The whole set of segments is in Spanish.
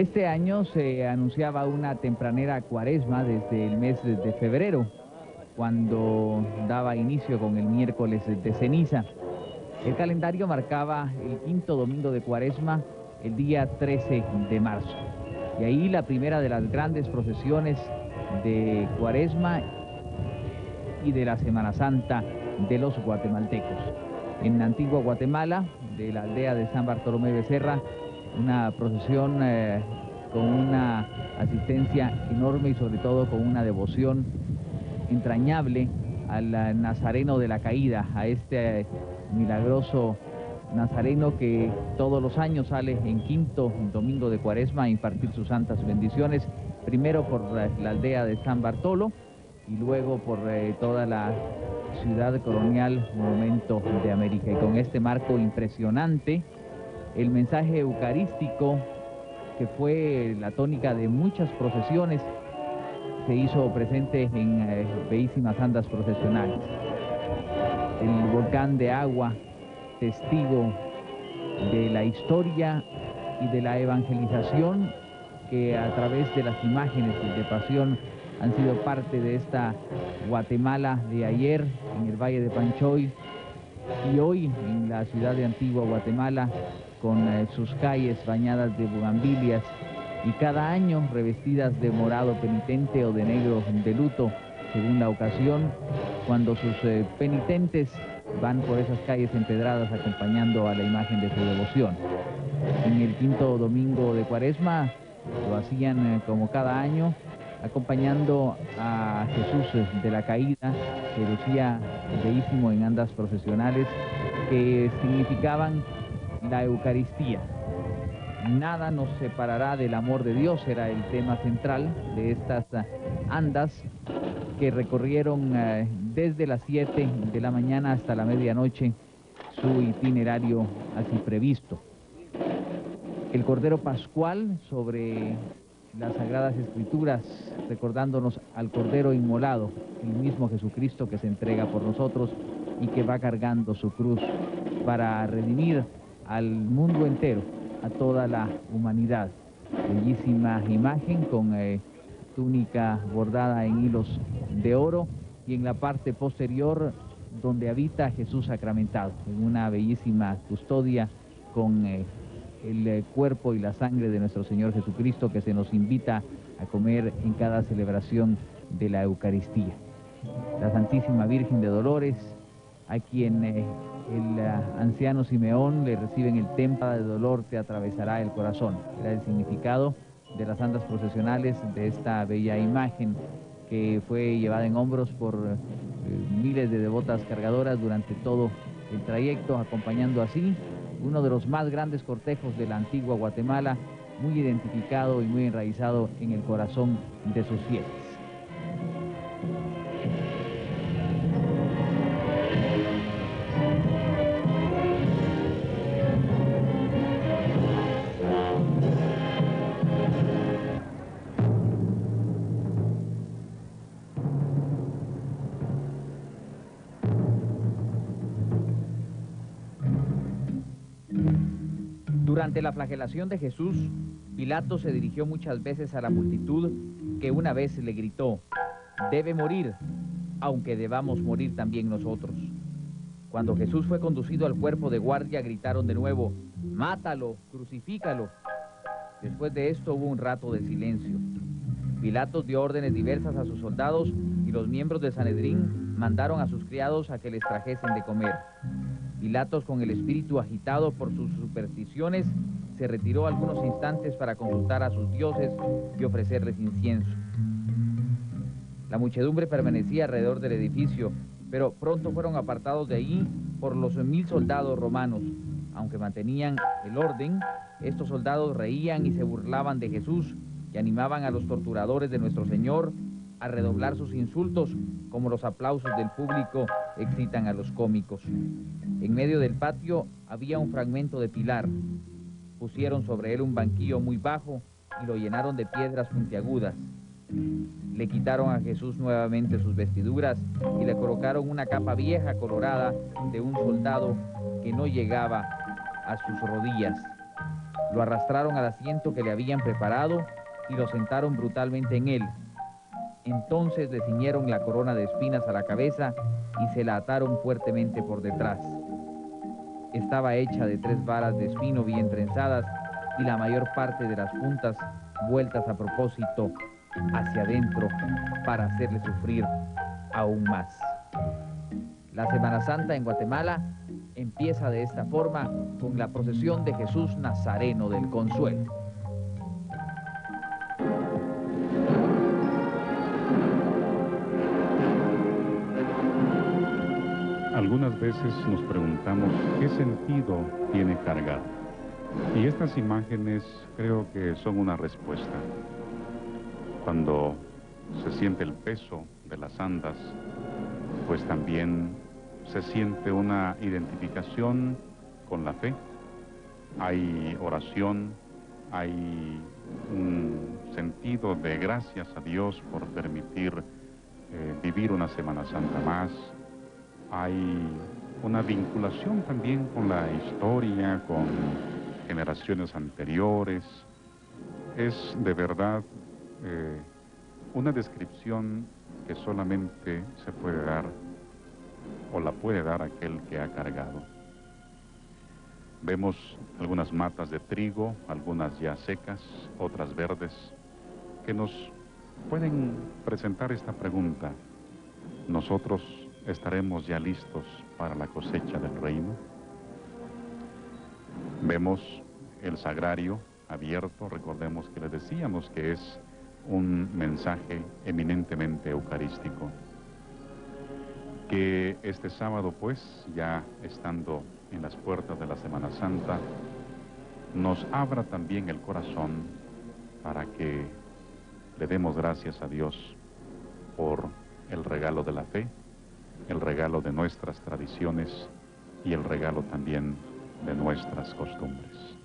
Este año se anunciaba una tempranera cuaresma desde el mes de febrero, cuando daba inicio con el miércoles de ceniza. El calendario marcaba el quinto domingo de cuaresma, el día 13 de marzo. Y ahí la primera de las grandes procesiones de cuaresma y de la Semana Santa de los guatemaltecos. En Antigua Guatemala, de la aldea de San Bartolomé Becerra, una procesión con una asistencia enorme y sobre todo con una devoción entrañable al Nazareno de la Caída, a este milagroso Nazareno que todos los años sale en quinto domingo de cuaresma a impartir sus santas bendiciones, primero por la aldea de San Bartolo y luego por toda la ciudad colonial, monumento de América. Y con este marco impresionante, el mensaje eucarístico, que fue la tónica de muchas procesiones, se hizo presente en bellísimas andas procesionales. El volcán de agua, testigo de la historia y de la evangelización que a través de las imágenes de pasión han sido parte de esta Guatemala de ayer en el Valle de Panchoy y hoy en la ciudad de Antigua Guatemala, con sus calles bañadas de bugambilias y cada año revestidas de morado penitente o de negro de luto, según la ocasión, cuando sus penitentes van por esas calles empedradas acompañando a la imagen de su devoción. En el quinto domingo de cuaresma lo hacían como cada año, acompañando a Jesús de la Caída, que lucía bellísimo en andas procesionales que significaban la Eucaristía. Nada nos separará del amor de Dios, era el tema central de estas andas que recorrieron desde las 7 de la mañana hasta la medianoche su itinerario así previsto. El Cordero Pascual sobre las Sagradas Escrituras, recordándonos al Cordero inmolado, el mismo Jesucristo que se entrega por nosotros y que va cargando su cruz para redimir al mundo entero, a toda la humanidad. Bellísima imagen con túnica bordada en hilos de oro y en la parte posterior donde habita Jesús sacramentado, en una bellísima custodia con el cuerpo y la sangre de nuestro Señor Jesucristo, que se nos invita a comer en cada celebración de la Eucaristía. La Santísima Virgen de Dolores, a quien el anciano Simeón le recibe en el témpano de dolor, te atravesará el corazón. Era el significado de las andas procesionales de esta bella imagen que fue llevada en hombros por miles de devotas cargadoras durante todo el trayecto, acompañando así uno de los más grandes cortejos de la antigua Guatemala, muy identificado y muy enraizado en el corazón de sus fieles. Durante la flagelación de Jesús, Pilato se dirigió muchas veces a la multitud, que una vez le gritó: «Debe morir, aunque debamos morir también nosotros». Cuando Jesús fue conducido al cuerpo de guardia, gritaron de nuevo: «¡Mátalo, crucifícalo!». Después de esto hubo un rato de silencio. Pilato dio órdenes diversas a sus soldados y los miembros del Sanedrín mandaron a sus criados a que les trajesen de comer. Pilatos, con el espíritu agitado por sus supersticiones, se retiró algunos instantes para consultar a sus dioses y ofrecerles incienso. La muchedumbre permanecía alrededor del edificio, pero pronto fueron apartados de ahí por los 1000 soldados romanos. Aunque mantenían el orden, estos soldados reían y se burlaban de Jesús y animaban a los torturadores de nuestro Señor a redoblar sus insultos, como los aplausos del público excitan a los cómicos. En medio del patio había un fragmento de pilar. Pusieron sobre él un banquillo muy bajo y lo llenaron de piedras puntiagudas. Le quitaron a Jesús nuevamente sus vestiduras y le colocaron una capa vieja colorada de un soldado que no llegaba a sus rodillas. Lo arrastraron al asiento que le habían preparado y lo sentaron brutalmente en él. Entonces le ciñeron la corona de espinas a la cabeza y se la ataron fuertemente por detrás. Estaba hecha de 3 varas de espino bien trenzadas y la mayor parte de las puntas vueltas a propósito hacia adentro para hacerle sufrir aún más. La Semana Santa en Guatemala empieza de esta forma con la procesión de Jesús Nazareno del Consuelo. Algunas veces nos preguntamos qué sentido tiene cargar. Y estas imágenes creo que son una respuesta. Cuando se siente el peso de las andas, pues también se siente una identificación con la fe. Hay oración, hay un sentido de gracias a Dios por permitir vivir una Semana Santa más. Hay una vinculación también con la historia, con generaciones anteriores. Es de verdad una descripción que solamente se puede dar o la puede dar aquel que ha cargado. Vemos algunas matas de trigo, algunas ya secas, otras verdes, que nos pueden presentar esta pregunta: ¿nosotros estaremos ya listos para la cosecha del reino? Vemos el sagrario abierto. Recordemos que les decíamos que es un mensaje eminentemente eucarístico. Que este sábado, pues, ya estando en las puertas de la Semana Santa, nos abra también el corazón para que le demos gracias a Dios por el regalo de la fe, el regalo de nuestras tradiciones y el regalo también de nuestras costumbres.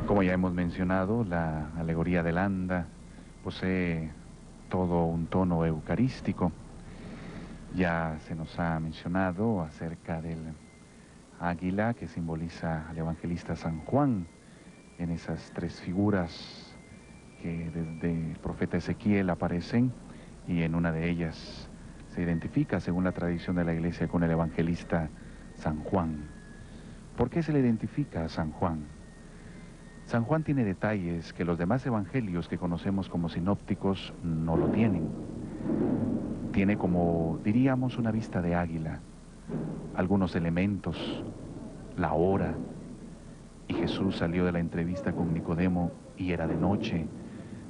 Como ya hemos mencionado, la alegoría del anda posee todo un tono eucarístico. Ya se nos ha mencionado acerca del águila que simboliza al evangelista San Juan, en esas 3 figuras que desde el profeta Ezequiel aparecen, y en una de ellas se identifica, según la tradición de la Iglesia, con el evangelista San Juan. ¿Por qué se le identifica a San Juan? San Juan tiene detalles que los demás evangelios que conocemos como sinópticos no lo tienen. Tiene, como diríamos, una vista de águila, algunos elementos, la hora, y Jesús salió de la entrevista con Nicodemo y era de noche.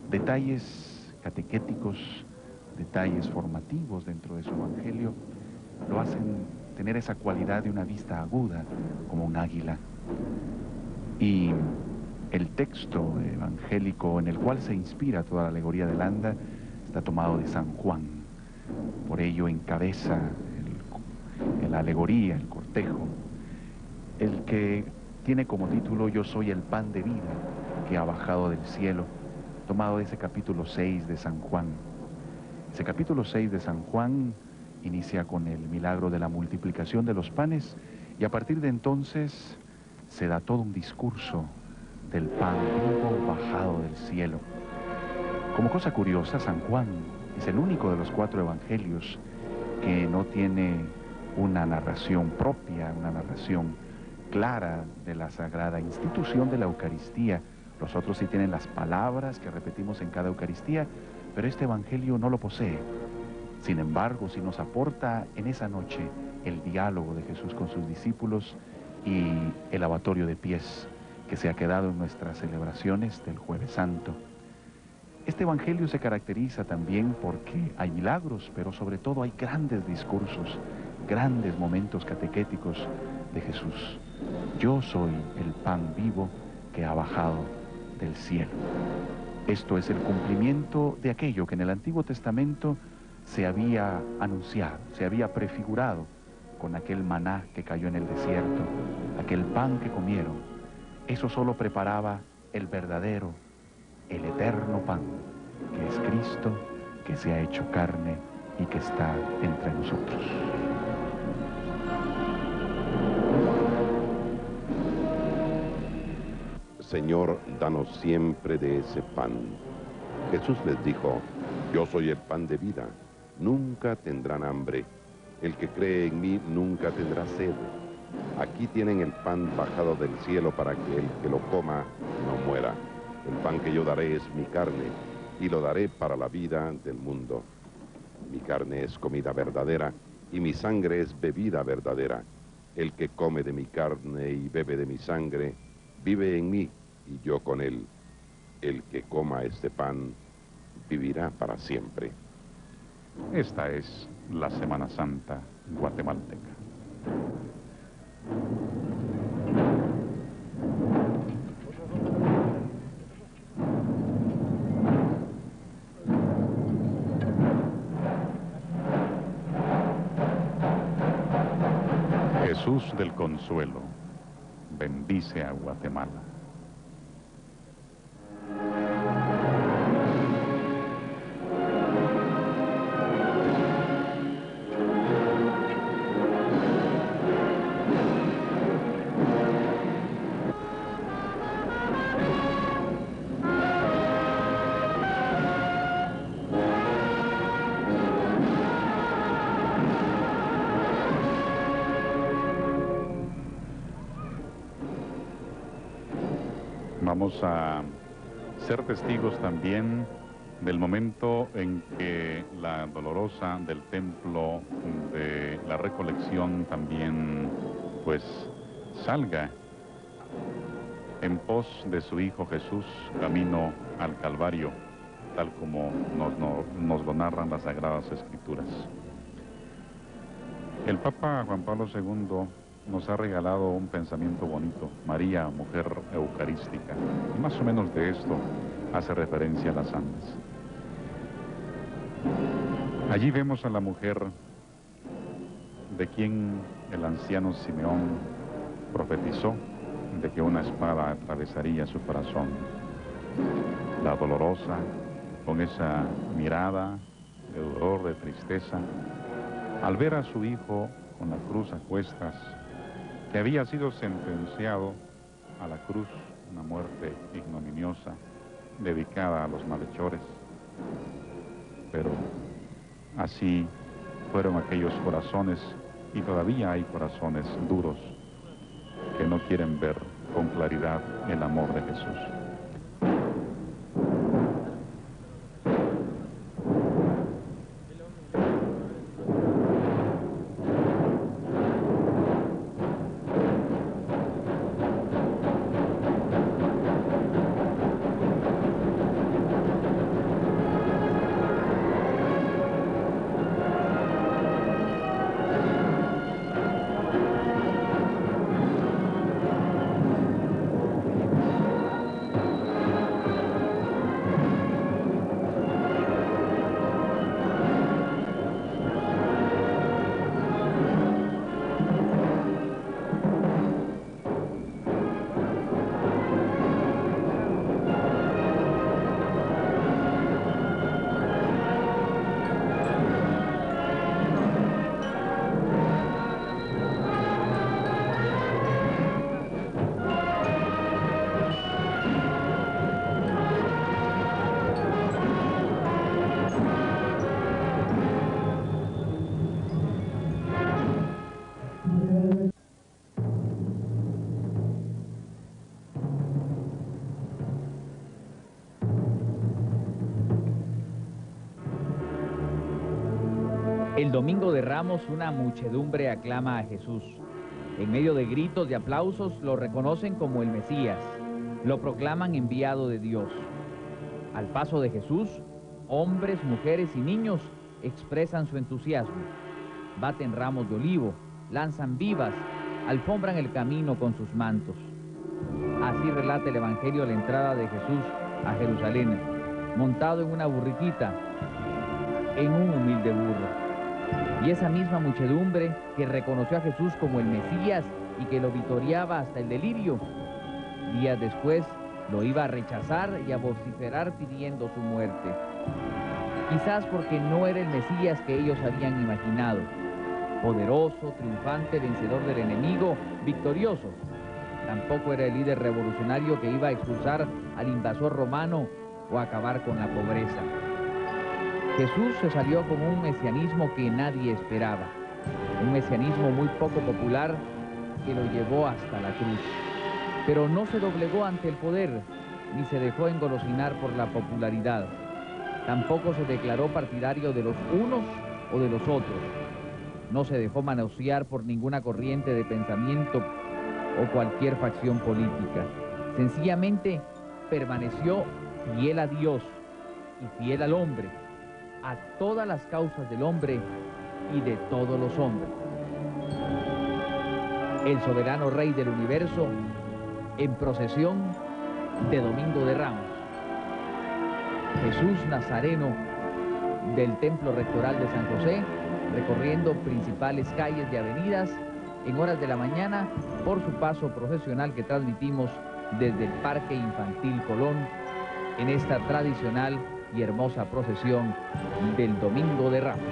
Detalles catequéticos, detalles formativos dentro de su evangelio lo hacen tener esa cualidad de una vista aguda, como un águila. Y el texto evangélico en el cual se inspira toda la alegoría del anda está tomado de San Juan. Por ello encabeza la alegoría, el cortejo, el que tiene como título Yo soy el pan de vida que ha bajado del cielo, tomado de ese capítulo 6 de San Juan. Ese capítulo 6 de San Juan inicia con el milagro de la multiplicación de los panes y a partir de entonces se da todo un discurso del pan vivo bajado del cielo. Como cosa curiosa, San Juan es el único de los 4 evangelios que no tiene una narración propia, una narración clara de la sagrada institución de la Eucaristía. Los otros sí tienen las palabras que repetimos en cada Eucaristía, pero este evangelio no lo posee. Sin embargo, sí nos aporta en esa noche el diálogo de Jesús con sus discípulos y el lavatorio de pies que se ha quedado en nuestras celebraciones del Jueves Santo. Este evangelio se caracteriza también porque hay milagros, pero sobre todo hay grandes discursos, grandes momentos catequéticos de Jesús. Yo soy el pan vivo que ha bajado del cielo. Esto es el cumplimiento de aquello que en el Antiguo Testamento se había anunciado, se había prefigurado con aquel maná que cayó en el desierto, aquel pan que comieron. Eso solo preparaba el verdadero, el eterno pan, que es Cristo, que se ha hecho carne y que está entre nosotros. Señor, danos siempre de ese pan. Jesús les dijo, yo soy el pan de vida, nunca tendrán hambre. El que cree en mí nunca tendrá sed. Aquí tienen el pan bajado del cielo para que el que lo coma no muera. El pan que yo daré es mi carne, y lo daré para la vida del mundo. Mi carne es comida verdadera, y mi sangre es bebida verdadera. El que come de mi carne y bebe de mi sangre, vive en mí, y yo con él. El que coma este pan, vivirá para siempre. Esta es la Semana Santa guatemalteca. Jesús del Consuelo, bendice a Guatemala. Vamos a ser testigos también del momento en que la Dolorosa del Templo de la Recolección también pues salga en pos de su Hijo Jesús camino al Calvario, tal como nos lo narran las Sagradas Escrituras. El Papa Juan Pablo II nos ha regalado un pensamiento bonito, María, mujer eucarística, y más o menos de esto hace referencia a las andas. Allí vemos a la mujer de quien el anciano Simeón profetizó de que una espada atravesaría su corazón. La Dolorosa, con esa mirada de dolor, de tristeza, al ver a su hijo con la cruz a cuestas, que había sido sentenciado a la cruz, una muerte ignominiosa, dedicada a los malhechores, pero así fueron aquellos corazones, y todavía hay corazones duros, que no quieren ver con claridad el amor de Jesús. El domingo de Ramos, una muchedumbre aclama a Jesús. En medio de gritos y aplausos, lo reconocen como el Mesías. Lo proclaman enviado de Dios. Al paso de Jesús, hombres, mujeres y niños expresan su entusiasmo. Baten ramos de olivo, lanzan vivas, alfombran el camino con sus mantos. Así relata el Evangelio la entrada de Jesús a Jerusalén, montado en una burriquita, en un humilde burro. Y esa misma muchedumbre que reconoció a Jesús como el Mesías y que lo vitoreaba hasta el delirio, días después lo iba a rechazar y a vociferar pidiendo su muerte. Quizás porque no era el Mesías que ellos habían imaginado, poderoso, triunfante, vencedor del enemigo, victorioso. Tampoco era el líder revolucionario que iba a expulsar al invasor romano o a acabar con la pobreza. Jesús se salió con un mesianismo que nadie esperaba, un mesianismo muy poco popular que lo llevó hasta la cruz. Pero no se doblegó ante el poder, ni se dejó engolosinar por la popularidad. Tampoco se declaró partidario de los unos o de los otros. No se dejó manosear por ninguna corriente de pensamiento o cualquier facción política. Sencillamente permaneció fiel a Dios y fiel al hombre, a todas las causas del hombre y de todos los hombres. El soberano Rey del universo en procesión de Domingo de Ramos. Jesús Nazareno del Templo Rectoral de San José, recorriendo principales calles y avenidas en horas de la mañana por su paso procesional que transmitimos desde el Parque Infantil Colón en esta tradicional y hermosa procesión del Domingo de Ramos.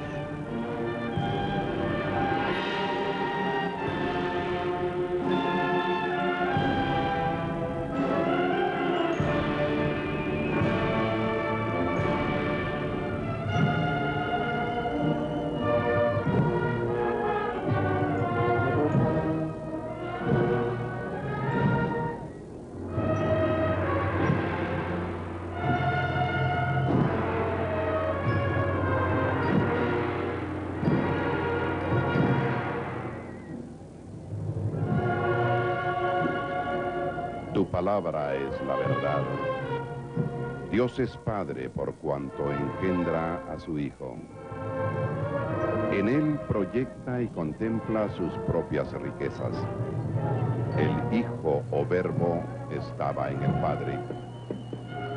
Tu palabra es la verdad. Dios es Padre por cuanto engendra a su Hijo. En Él proyecta y contempla sus propias riquezas. El Hijo o Verbo estaba en el Padre.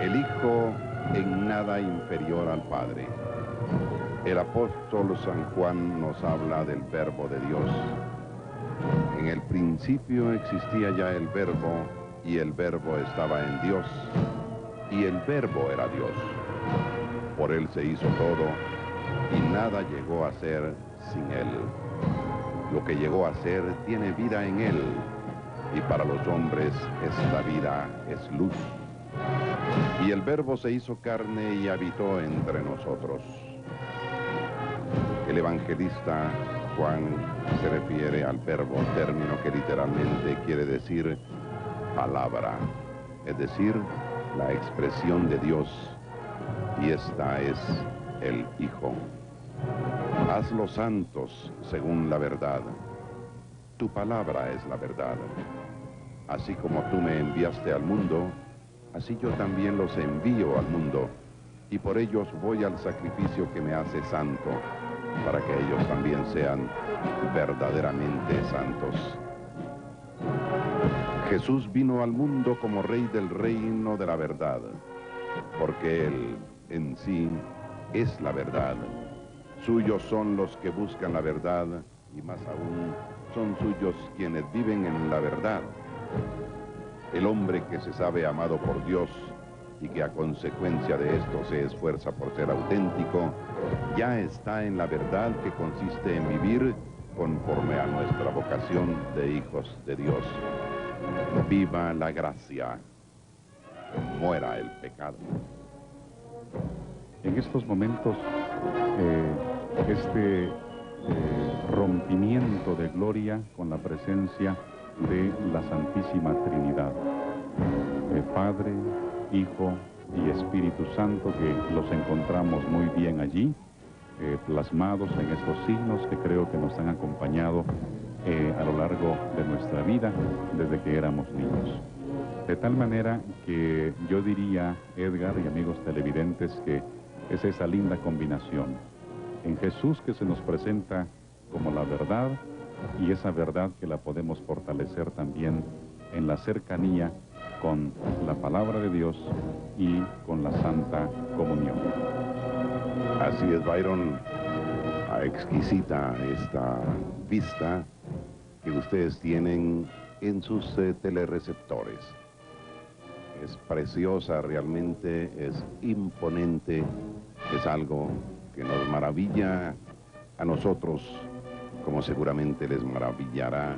El Hijo en nada inferior al Padre. El apóstol San Juan nos habla del Verbo de Dios. En el principio existía ya el Verbo, y el Verbo estaba en Dios, y el Verbo era Dios. Por Él se hizo todo, y nada llegó a ser sin Él. Lo que llegó a ser tiene vida en Él, y para los hombres esta vida es luz. Y el Verbo se hizo carne y habitó entre nosotros. El evangelista Juan se refiere al verbo, término que literalmente quiere decir palabra, es decir, la expresión de Dios, y esta es el Hijo. Hazlos santos según la verdad. Tu palabra es la verdad. Así como tú me enviaste al mundo, así yo también los envío al mundo, y por ellos voy al sacrificio que me hace santo, para que ellos también sean verdaderamente santos. Jesús vino al mundo como Rey del reino de la verdad, porque Él en sí es la verdad. Suyos son los que buscan la verdad, y más aún son suyos quienes viven en la verdad. El hombre que se sabe amado por Dios y que a consecuencia de esto se esfuerza por ser auténtico, ya está en la verdad, que consiste en vivir conforme a nuestra vocación de hijos de Dios. Viva la gracia, muera el pecado. En estos momentos, rompimiento de gloria con la presencia de la Santísima Trinidad, Padre, Hijo y Espíritu Santo, que los encontramos muy bien allí, plasmados en estos signos que creo que nos han acompañado a lo largo de nuestra vida desde que éramos niños. De tal manera que yo diría, Edgar y amigos televidentes, que es esa linda combinación en Jesús, que se nos presenta como la verdad, y esa verdad que la podemos fortalecer también en la cercanía con la palabra de Dios y con la Santa Comunión. Así es, Byron. Exquisita esta vista que ustedes tienen en sus telereceptores. Es preciosa realmente, es imponente, es algo que nos maravilla a nosotros, como seguramente les maravillará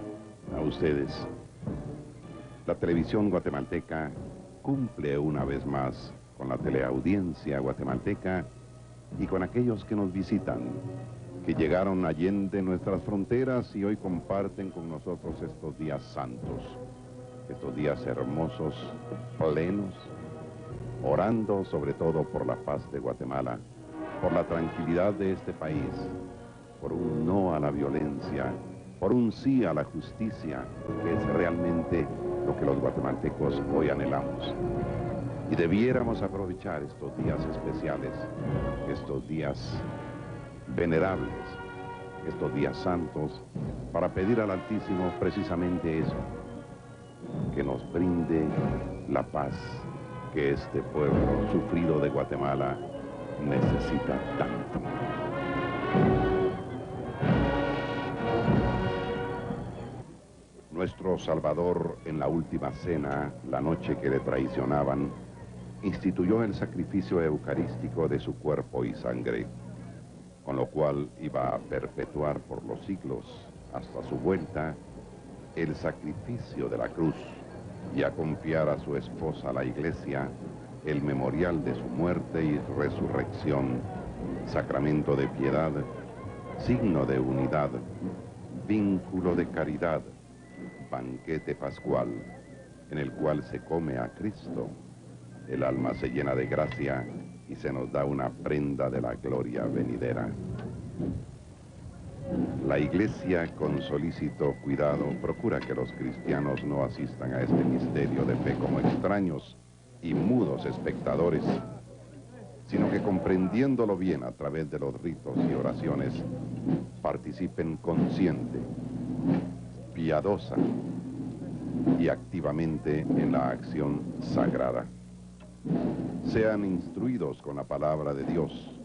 a ustedes. La televisión guatemalteca cumple una vez más con la teleaudiencia guatemalteca y con aquellos que nos visitan, que llegaron allende nuestras fronteras y hoy comparten con nosotros estos días santos, estos días hermosos, plenos, orando sobre todo por la paz de Guatemala, por la tranquilidad de este país, por un no a la violencia, por un sí a la justicia, que es realmente lo que los guatemaltecos hoy anhelamos. Y debiéramos aprovechar estos días especiales, estos días venerables, estos días santos, para pedir al Altísimo precisamente eso, que nos brinde la paz que este pueblo sufrido de Guatemala necesita tanto. Nuestro Salvador, en la última cena, la noche que le traicionaban, instituyó el sacrificio eucarístico de su cuerpo y sangre, con lo cual iba a perpetuar por los siglos, hasta su vuelta, el sacrificio de la cruz, y a confiar a su esposa, la Iglesia, el memorial de su muerte y resurrección, sacramento de piedad, signo de unidad, vínculo de caridad, banquete pascual, en el cual se come a Cristo. El alma se llena de gracia y se nos da una prenda de la gloria venidera. La Iglesia, con solícito cuidado, procura que los cristianos no asistan a este misterio de fe como extraños y mudos espectadores, sino que comprendiéndolo bien a través de los ritos y oraciones, participen consciente, piadosa y activamente en la acción sagrada. Sean instruidos con la palabra de Dios,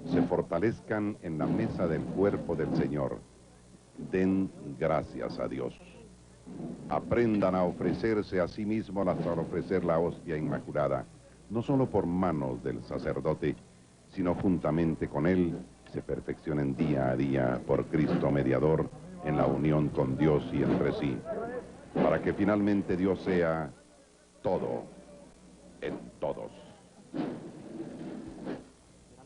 se fortalezcan en la mesa del cuerpo del Señor, den gracias a Dios. Aprendan a ofrecerse a sí mismos al ofrecer la hostia inmaculada, no solo por manos del sacerdote, sino juntamente con él, se perfeccionen día a día por Cristo mediador en la unión con Dios y entre sí, para que finalmente Dios sea todo en todos.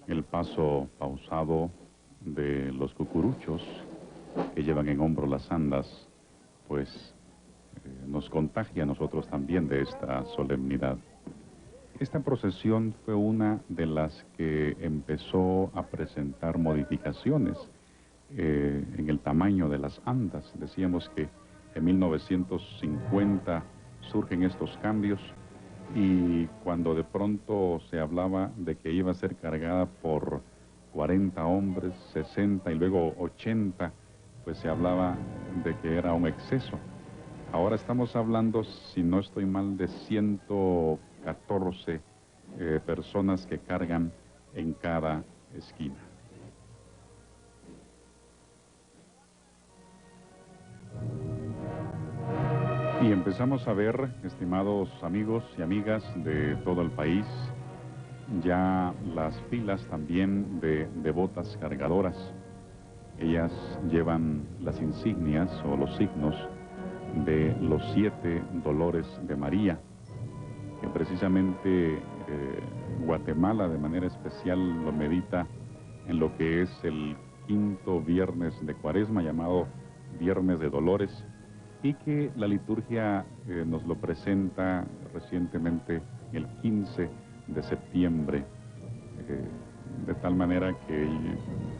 El paso pausado de los cucuruchos que llevan en hombro las andas, pues nos contagia a nosotros también de esta solemnidad. Esta procesión fue una de las que empezó a presentar modificaciones en el tamaño de las andas. Decíamos que en 1950 surgen estos cambios y cuando de pronto se hablaba de que iba a ser cargada por 40 hombres, 60 y luego 80, pues se hablaba de que era un exceso. Ahora estamos hablando, si no estoy mal, de 114 personas que cargan en cada esquina. Y empezamos a ver, estimados amigos y amigas de todo el país, ya las filas también de devotas cargadoras. Ellas llevan las insignias o los signos de los 7 dolores de María, que precisamente Guatemala de manera especial lo medita en lo que es el 5º viernes de Cuaresma, llamado Viernes de Dolores, y que la liturgia nos lo presenta recientemente el 15 de septiembre, de tal manera que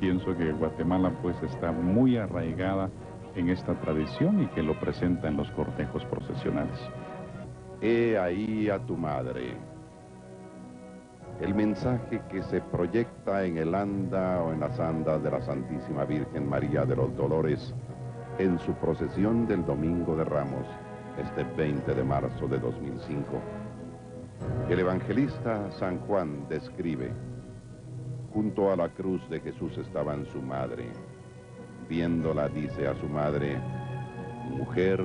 pienso que Guatemala pues está muy arraigada en esta tradición y que lo presenta en los cortejos procesionales. He ahí a tu madre. El mensaje que se proyecta en el anda o en las andas de la Santísima Virgen María de los Dolores en su procesión del Domingo de Ramos, este 20 de marzo de 2005. El evangelista San Juan describe: junto a la cruz de Jesús estaban su madre. Viéndola, dice a su madre: mujer,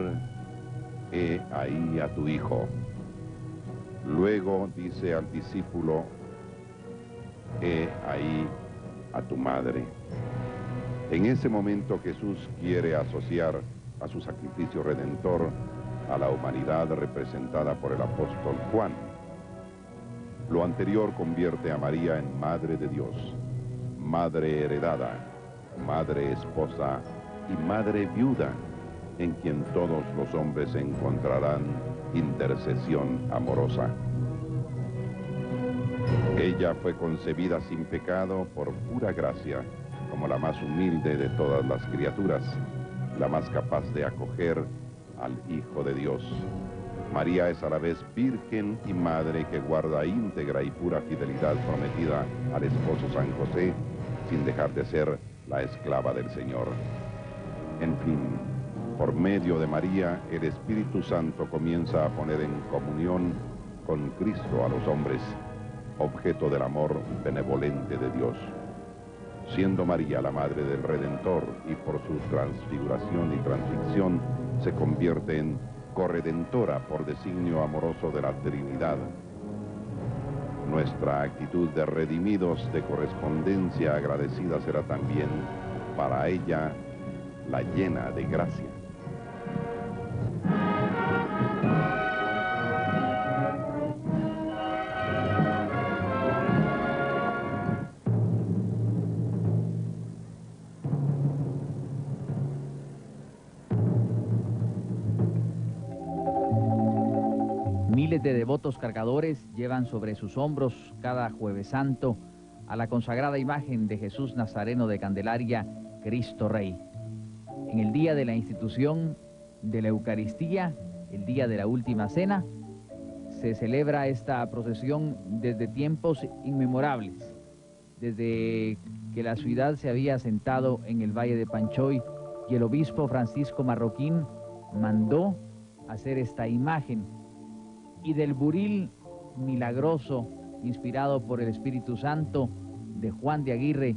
he ahí a tu hijo. Luego dice al discípulo: he ahí a tu madre. En ese momento Jesús quiere asociar a su sacrificio redentor a la humanidad representada por el apóstol Juan. Lo anterior convierte a María en Madre de Dios, Madre heredada, Madre esposa y Madre viuda, en quien todos los hombres encontrarán intercesión amorosa. Ella fue concebida sin pecado por pura gracia, como la más humilde de todas las criaturas, la más capaz de acoger al Hijo de Dios. María es a la vez virgen y madre que guarda íntegra y pura fidelidad prometida al esposo San José, sin dejar de ser la esclava del Señor. En fin, por medio de María, el Espíritu Santo comienza a poner en comunión con Cristo a los hombres, objeto del amor benevolente de Dios. Siendo María la madre del Redentor y por su transfiguración y transfixión se convierte en corredentora por designio amoroso de la Trinidad. Nuestra actitud de redimidos de correspondencia agradecida será también para ella la llena de gracia. Miles de devotos cargadores llevan sobre sus hombros cada Jueves Santo a la consagrada imagen de Jesús Nazareno de Candelaria, Cristo Rey. En el día de la institución de la Eucaristía, el día de la Última Cena, se celebra esta procesión desde tiempos inmemorables, desde que la ciudad se había asentado en el Valle de Panchoy y el obispo Francisco Marroquín mandó hacer esta imagen. Y del buril milagroso, inspirado por el Espíritu Santo de Juan de Aguirre,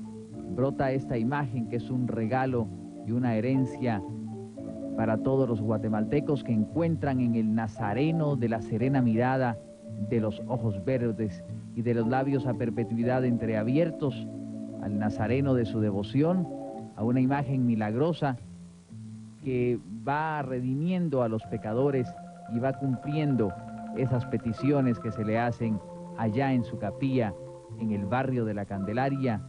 brota esta imagen que es un regalo y una herencia para todos los guatemaltecos que encuentran en el Nazareno de la serena mirada, de los ojos verdes y de los labios a perpetuidad entreabiertos, al Nazareno de su devoción, a una imagen milagrosa que va redimiendo a los pecadores y va cumpliendo esas peticiones que se le hacen allá en su capilla, en el barrio de la Candelaria,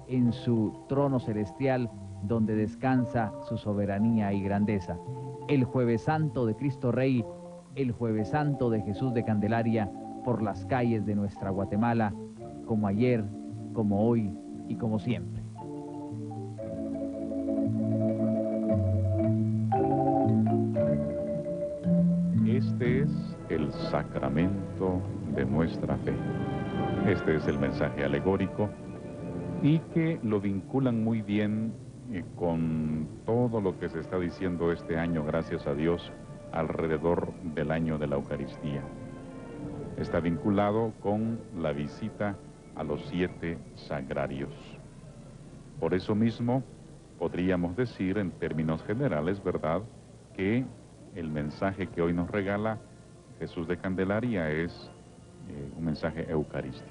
en su trono celestial, donde descansa su soberanía y grandeza. El Jueves Santo de Cristo Rey, el Jueves Santo de Jesús de Candelaria, por las calles de nuestra Guatemala, como ayer, como hoy y como siempre. Este es el sacramento de nuestra fe. Este es el mensaje alegórico y que lo vinculan muy bien con todo lo que se está diciendo este año, gracias a Dios, alrededor del año de la Eucaristía. Está vinculado con la visita a los 7 sagrarios. Por eso mismo, podríamos decir en términos generales, ¿verdad?, que el mensaje que hoy nos regala Jesús de Candelaria es un mensaje eucarístico.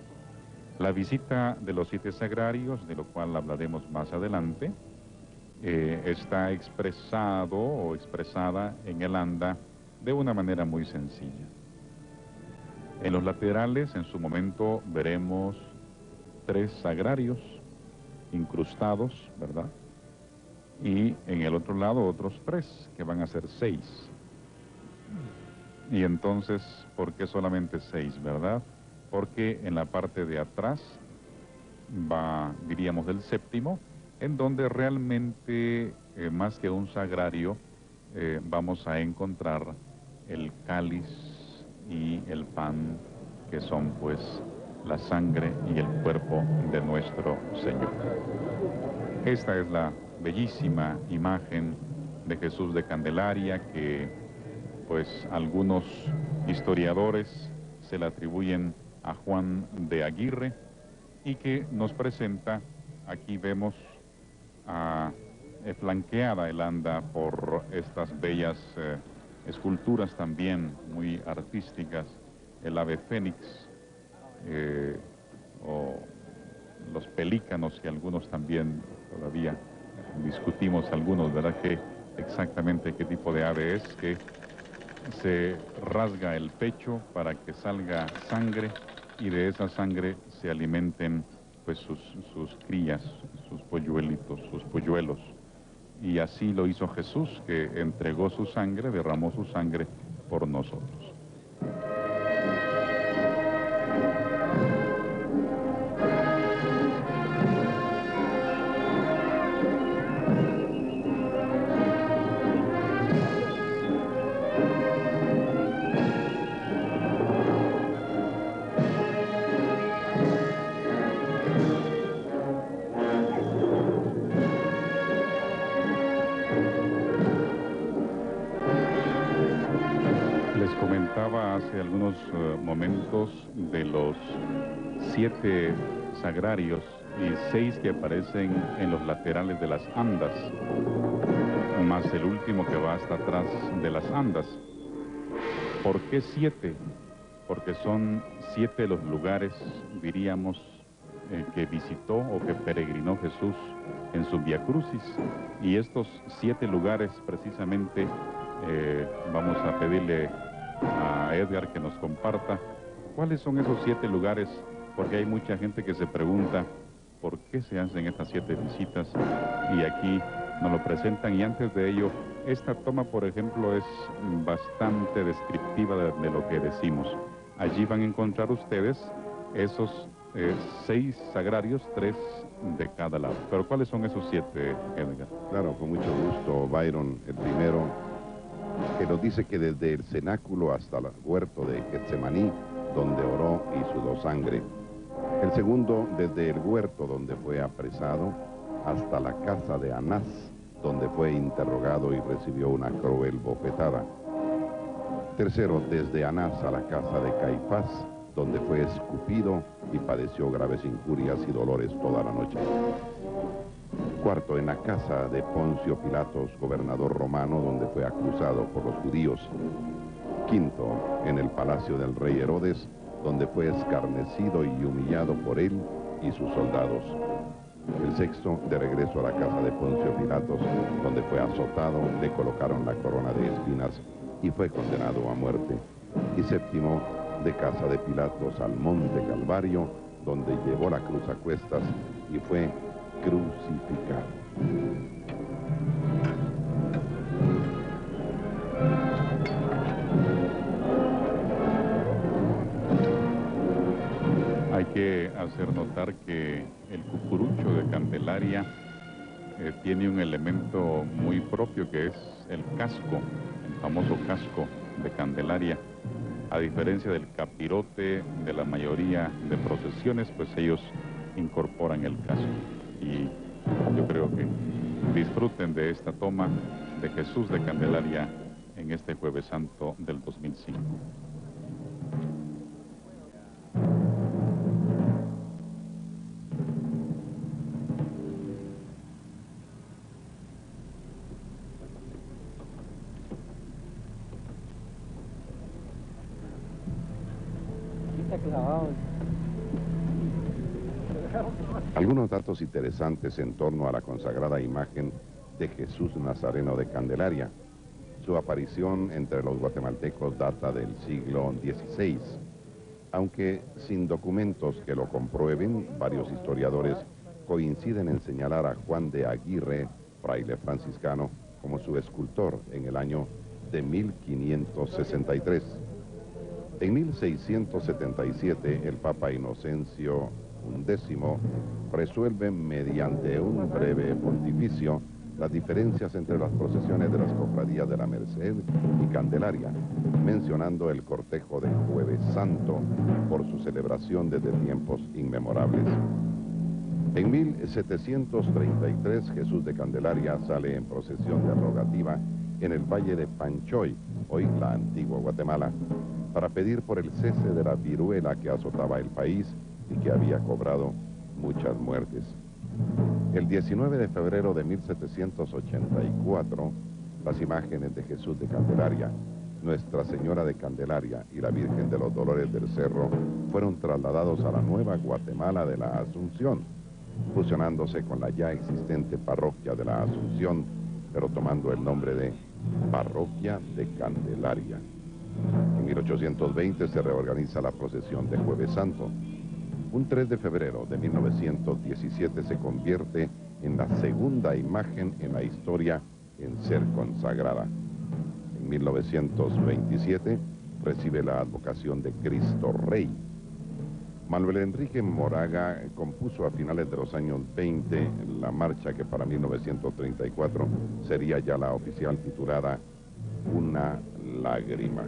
La visita de los 7 sagrarios, de lo cual hablaremos más adelante, está expresado o expresada en el anda de una manera muy sencilla. En los laterales, en su momento, veremos 3 sagrarios incrustados, ¿verdad? Y en el otro lado otros 3, que van a ser 6. Y entonces, ¿por qué solamente 6, verdad? Porque en la parte de atrás va, diríamos, el séptimo, en donde realmente, más que un sagrario, vamos a encontrar el cáliz y el pan, que son pues la sangre y el cuerpo de nuestro Señor. Esta es la bellísima imagen de Jesús de Candelaria que pues algunos historiadores se la atribuyen a Juan de Aguirre y que nos presenta, aquí vemos flanqueada el anda por estas bellas esculturas también muy artísticas, el ave fénix o los pelícanos, que algunos también todavía discutimos algunos, ¿verdad?, que exactamente qué tipo de ave es, que se rasga el pecho para que salga sangre y de esa sangre se alimenten pues sus crías, sus polluelitos, sus polluelos. Y así lo hizo Jesús, que entregó su sangre, derramó su sangre por nosotros. Comentaba hace algunos momentos de los 7 sagrarios y 6 que aparecen en los laterales de las andas, más el último que va hasta atrás de las andas. ¿Por qué 7? Porque son 7 los lugares, diríamos, que visitó o que peregrinó Jesús en su Vía Crucis, y estos 7 lugares precisamente vamos a pedirle a Edgar que nos comparta cuáles son esos 7 lugares, porque hay mucha gente que se pregunta por qué se hacen estas 7 visitas y aquí nos lo presentan. Y antes de ello, esta toma, por ejemplo, es bastante descriptiva de lo que decimos. Allí van a encontrar ustedes esos 6 sagrarios, 3 de cada lado. Pero ¿cuáles son esos 7, Edgar? Claro, con mucho gusto, Byron. El primero, que nos dice que desde el cenáculo hasta el huerto de Getsemaní, donde oró y sudó sangre. El segundo, desde el huerto donde fue apresado, hasta la casa de Anás, donde fue interrogado y recibió una cruel bofetada. Tercero, desde Anás a la casa de Caifás, donde fue escupido y padeció graves injurias y dolores toda la noche. Cuarto, en la casa de Poncio Pilatos, gobernador romano, donde fue acusado por los judíos. Quinto, en el palacio del rey Herodes, donde fue escarnecido y humillado por él y sus soldados. El sexto, de regreso a la casa de Poncio Pilatos, donde fue azotado, le colocaron la corona de espinas y fue condenado a muerte. Y séptimo, de casa de Pilatos al monte Calvario, donde llevó la cruz a cuestas y fue crucificado. Hay que hacer notar que el cucurucho de Candelaria tiene un elemento muy propio, que es el casco, el famoso casco de Candelaria. A diferencia del capirote de la mayoría de procesiones, pues ellos incorporan el casco. Y yo creo que disfruten de esta toma de Jesús de Candelaria en este Jueves Santo del 2005. Algunos datos interesantes en torno a la consagrada imagen de Jesús Nazareno de Candelaria. Su aparición entre los guatemaltecos data del siglo XVI. Aunque sin documentos que lo comprueben, varios historiadores coinciden en señalar a Juan de Aguirre, fraile franciscano, como su escultor en el año de 1563. En 1677, el Papa Inocencio XI resuelve mediante un breve pontificio las diferencias entre las procesiones de las cofradías de la Merced y Candelaria, mencionando el cortejo de Jueves Santo por su celebración desde tiempos inmemorables. En 1733, Jesús de Candelaria sale en procesión de rogativa en el valle de Panchoy, hoy la antigua Guatemala, para pedir por el cese de la viruela que azotaba el país y que había cobrado muchas muertes. El 19 de febrero de 1784, las imágenes de Jesús de Candelaria, Nuestra Señora de Candelaria y la Virgen de los Dolores del Cerro fueron trasladados a la nueva Guatemala de la Asunción, fusionándose con la ya existente parroquia de la Asunción, pero tomando el nombre de Parroquia de Candelaria. En 1820 se reorganiza la procesión de Jueves Santo. Un 3 de febrero de 1917 se convierte en la segunda imagen en la historia en ser consagrada. En 1927 recibe la advocación de Cristo Rey. Manuel Enrique Moraga compuso a finales de los años 20 la marcha que para 1934 sería ya la oficial titulada Una lágrima.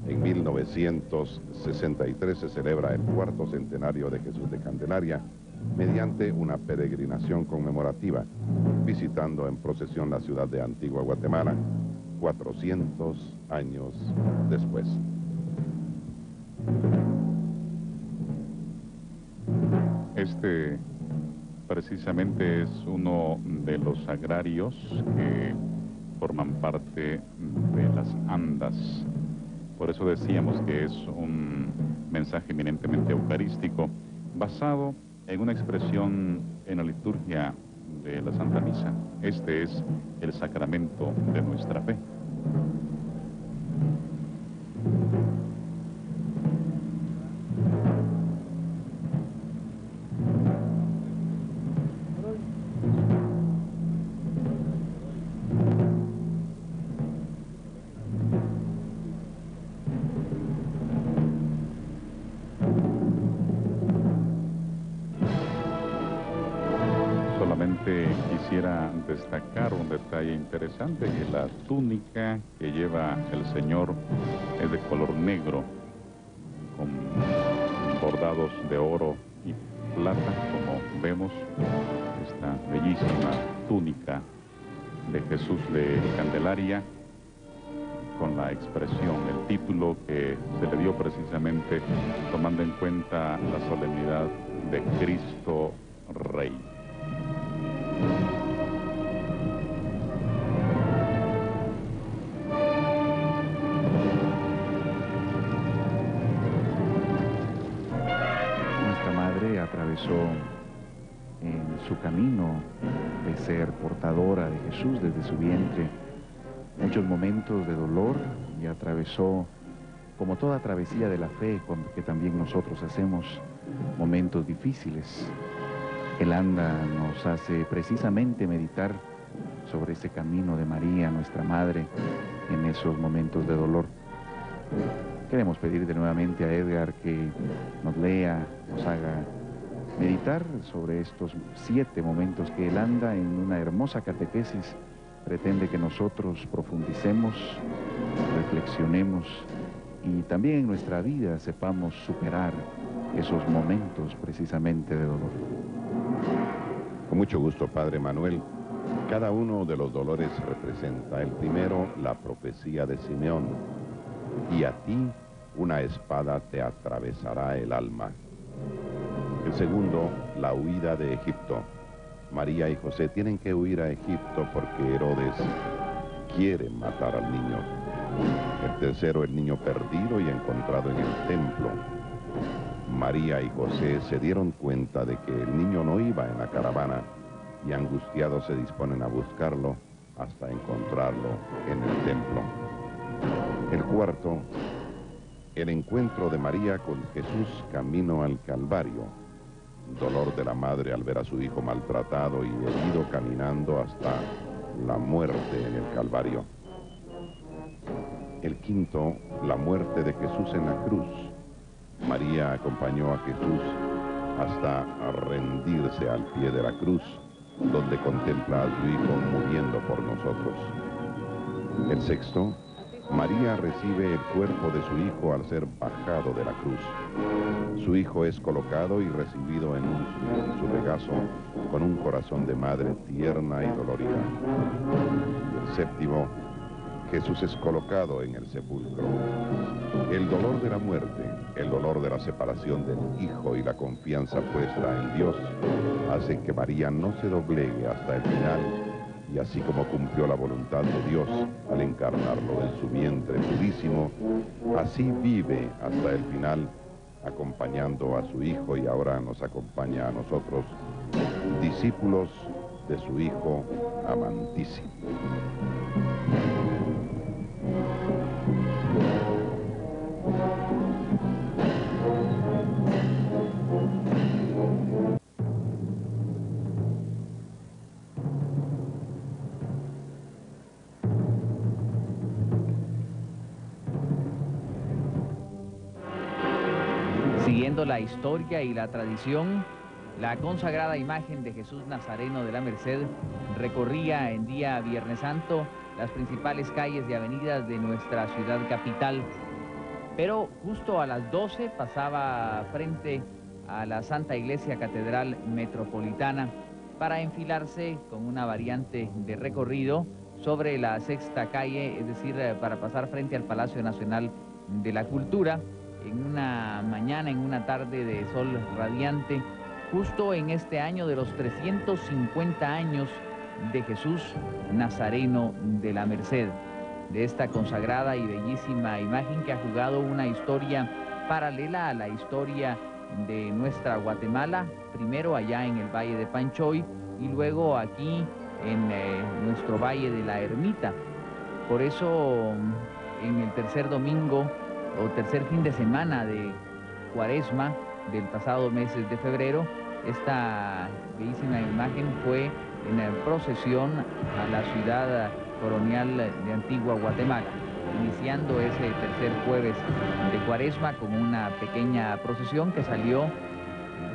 En 1963 se celebra el cuarto centenario de Jesús de Candelaria mediante una peregrinación conmemorativa, visitando en procesión la ciudad de Antigua Guatemala, 400 años después. Este precisamente es uno de los sagrarios que forman parte de las andas. Por eso decíamos que es un mensaje eminentemente eucarístico, basado en una expresión en la liturgia de la Santa Misa. Este es el sacramento de nuestra fe. Quisiera destacar un detalle interesante, que la túnica que lleva el Señor es de color negro, con bordados de oro y plata, como vemos, esta bellísima túnica de Jesús de Candelaria, con la expresión, el título que se le dio precisamente tomando en cuenta la solemnidad de Cristo Rey. Nuestra madre atravesó en su camino de ser portadora de Jesús desde su vientre muchos momentos de dolor y atravesó, como toda travesía de la fe que también nosotros hacemos, momentos difíciles. El anda nos hace precisamente meditar sobre ese camino de María, nuestra Madre, en esos momentos de dolor. Queremos pedirle nuevamente a Edgar que nos lea, nos haga meditar sobre estos 7 momentos que el anda en una hermosa catequesis pretende que nosotros profundicemos, reflexionemos y también en nuestra vida sepamos superar esos momentos precisamente de dolor. Con mucho gusto, Padre Manuel. Cada uno de los dolores representa: el primero, la profecía de Simeón: y a ti una espada te atravesará el alma. El segundo, la huida de Egipto. María y José tienen que huir a Egipto porque Herodes quiere matar al niño. El tercero, el niño perdido y encontrado en el templo. María y José se dieron cuenta de que el niño no iba en la caravana y angustiados se disponen a buscarlo hasta encontrarlo en el templo. El cuarto, el encuentro de María con Jesús camino al Calvario. Dolor de la madre al ver a su hijo maltratado y herido caminando hasta la muerte en el Calvario. El quinto, la muerte de Jesús en la cruz. María acompañó a Jesús hasta rendirse al pie de la cruz, donde contempla a su hijo muriendo por nosotros. El sexto, María recibe el cuerpo de su hijo al ser bajado de la cruz. Su hijo es colocado y recibido en su regazo con un corazón de madre tierna y dolorida. Y el séptimo, Jesús es colocado en el sepulcro. El dolor de la muerte, el dolor de la separación del hijo y la confianza puesta en Dios hacen que María no se doblegue hasta el final, y así como cumplió la voluntad de Dios al encarnarlo en su vientre purísimo, así vive hasta el final, acompañando a su hijo, y ahora nos acompaña a nosotros, discípulos de su hijo amantísimo. Siguiendo la historia y la tradición, la consagrada imagen de Jesús Nazareno de la Merced recorría en día Viernes Santo las principales calles y avenidas de nuestra ciudad capital. Pero justo a las 12 pasaba frente a la Santa Iglesia Catedral Metropolitana para enfilarse con una variante de recorrido sobre la Sexta Calle, es decir, para pasar frente al Palacio Nacional de la Cultura, en una mañana, en una tarde de sol radiante, justo en este año de los 350 años de Jesús Nazareno de la Merced, de esta consagrada y bellísima imagen que ha jugado una historia paralela a la historia de nuestra Guatemala, primero allá en el Valle de Panchoy y luego aquí en nuestro Valle de la Ermita. Por eso, en el tercer domingo o tercer fin de semana de Cuaresma del pasado mes de febrero, esta bellísima imagen fue en procesión a la ciudad colonial de Antigua Guatemala, iniciando ese tercer jueves de Cuaresma con una pequeña procesión que salió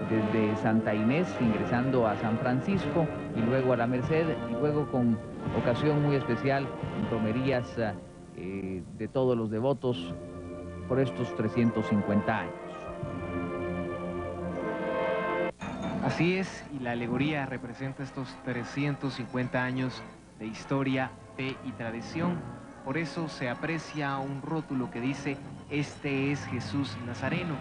desde Santa Inés, ingresando a San Francisco y luego a la Merced, y luego con ocasión muy especial, romerías de todos los devotos por estos 350 años. Así es, y la alegoría representa estos 350 años de historia, fe y tradición. Por eso se aprecia un rótulo que dice: "Este es Jesús Nazareno".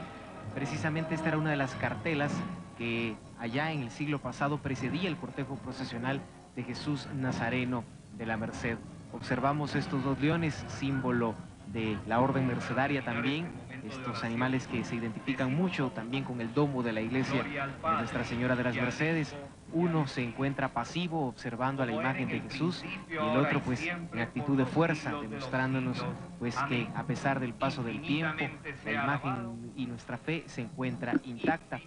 Precisamente esta era una de las cartelas que allá en el siglo pasado precedía el cortejo procesional de Jesús Nazareno de la Merced. Observamos estos 2 leones, símbolo de la orden mercedaria también, estos animales que se identifican mucho también con el domo de la iglesia de Nuestra Señora de las Mercedes. Uno se encuentra pasivo observando a la imagen de Jesús y el otro pues en actitud de fuerza, demostrándonos pues que a pesar del paso del tiempo, la imagen y nuestra fe se encuentra intacta.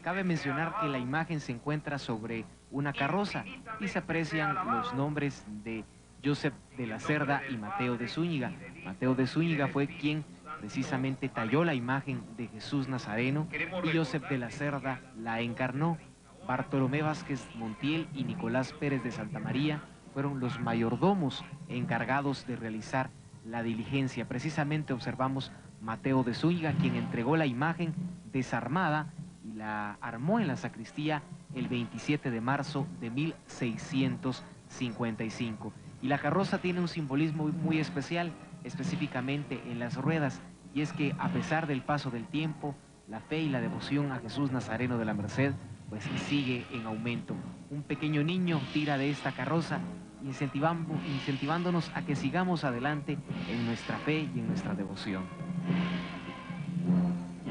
Cabe mencionar que la imagen se encuentra sobre una carroza y se aprecian los nombres de Josep de la Cerda y Mateo de Zúñiga. Mateo de Zúñiga fue quien precisamente talló la imagen de Jesús Nazareno y Josep de la Cerda la encarnó. Bartolomé Vázquez Montiel y Nicolás Pérez de Santa María fueron los mayordomos encargados de realizar la diligencia. Precisamente observamos Mateo de Zúñiga, quien entregó la imagen desarmada y la armó en la sacristía el 27 de marzo de 1655. Y la carroza tiene un simbolismo muy especial, específicamente en las ruedas, y es que a pesar del paso del tiempo, la fe y la devoción a Jesús Nazareno de la Merced pues sigue en aumento. Un pequeño niño tira de esta carroza, incentivándonos a que sigamos adelante en nuestra fe y en nuestra devoción.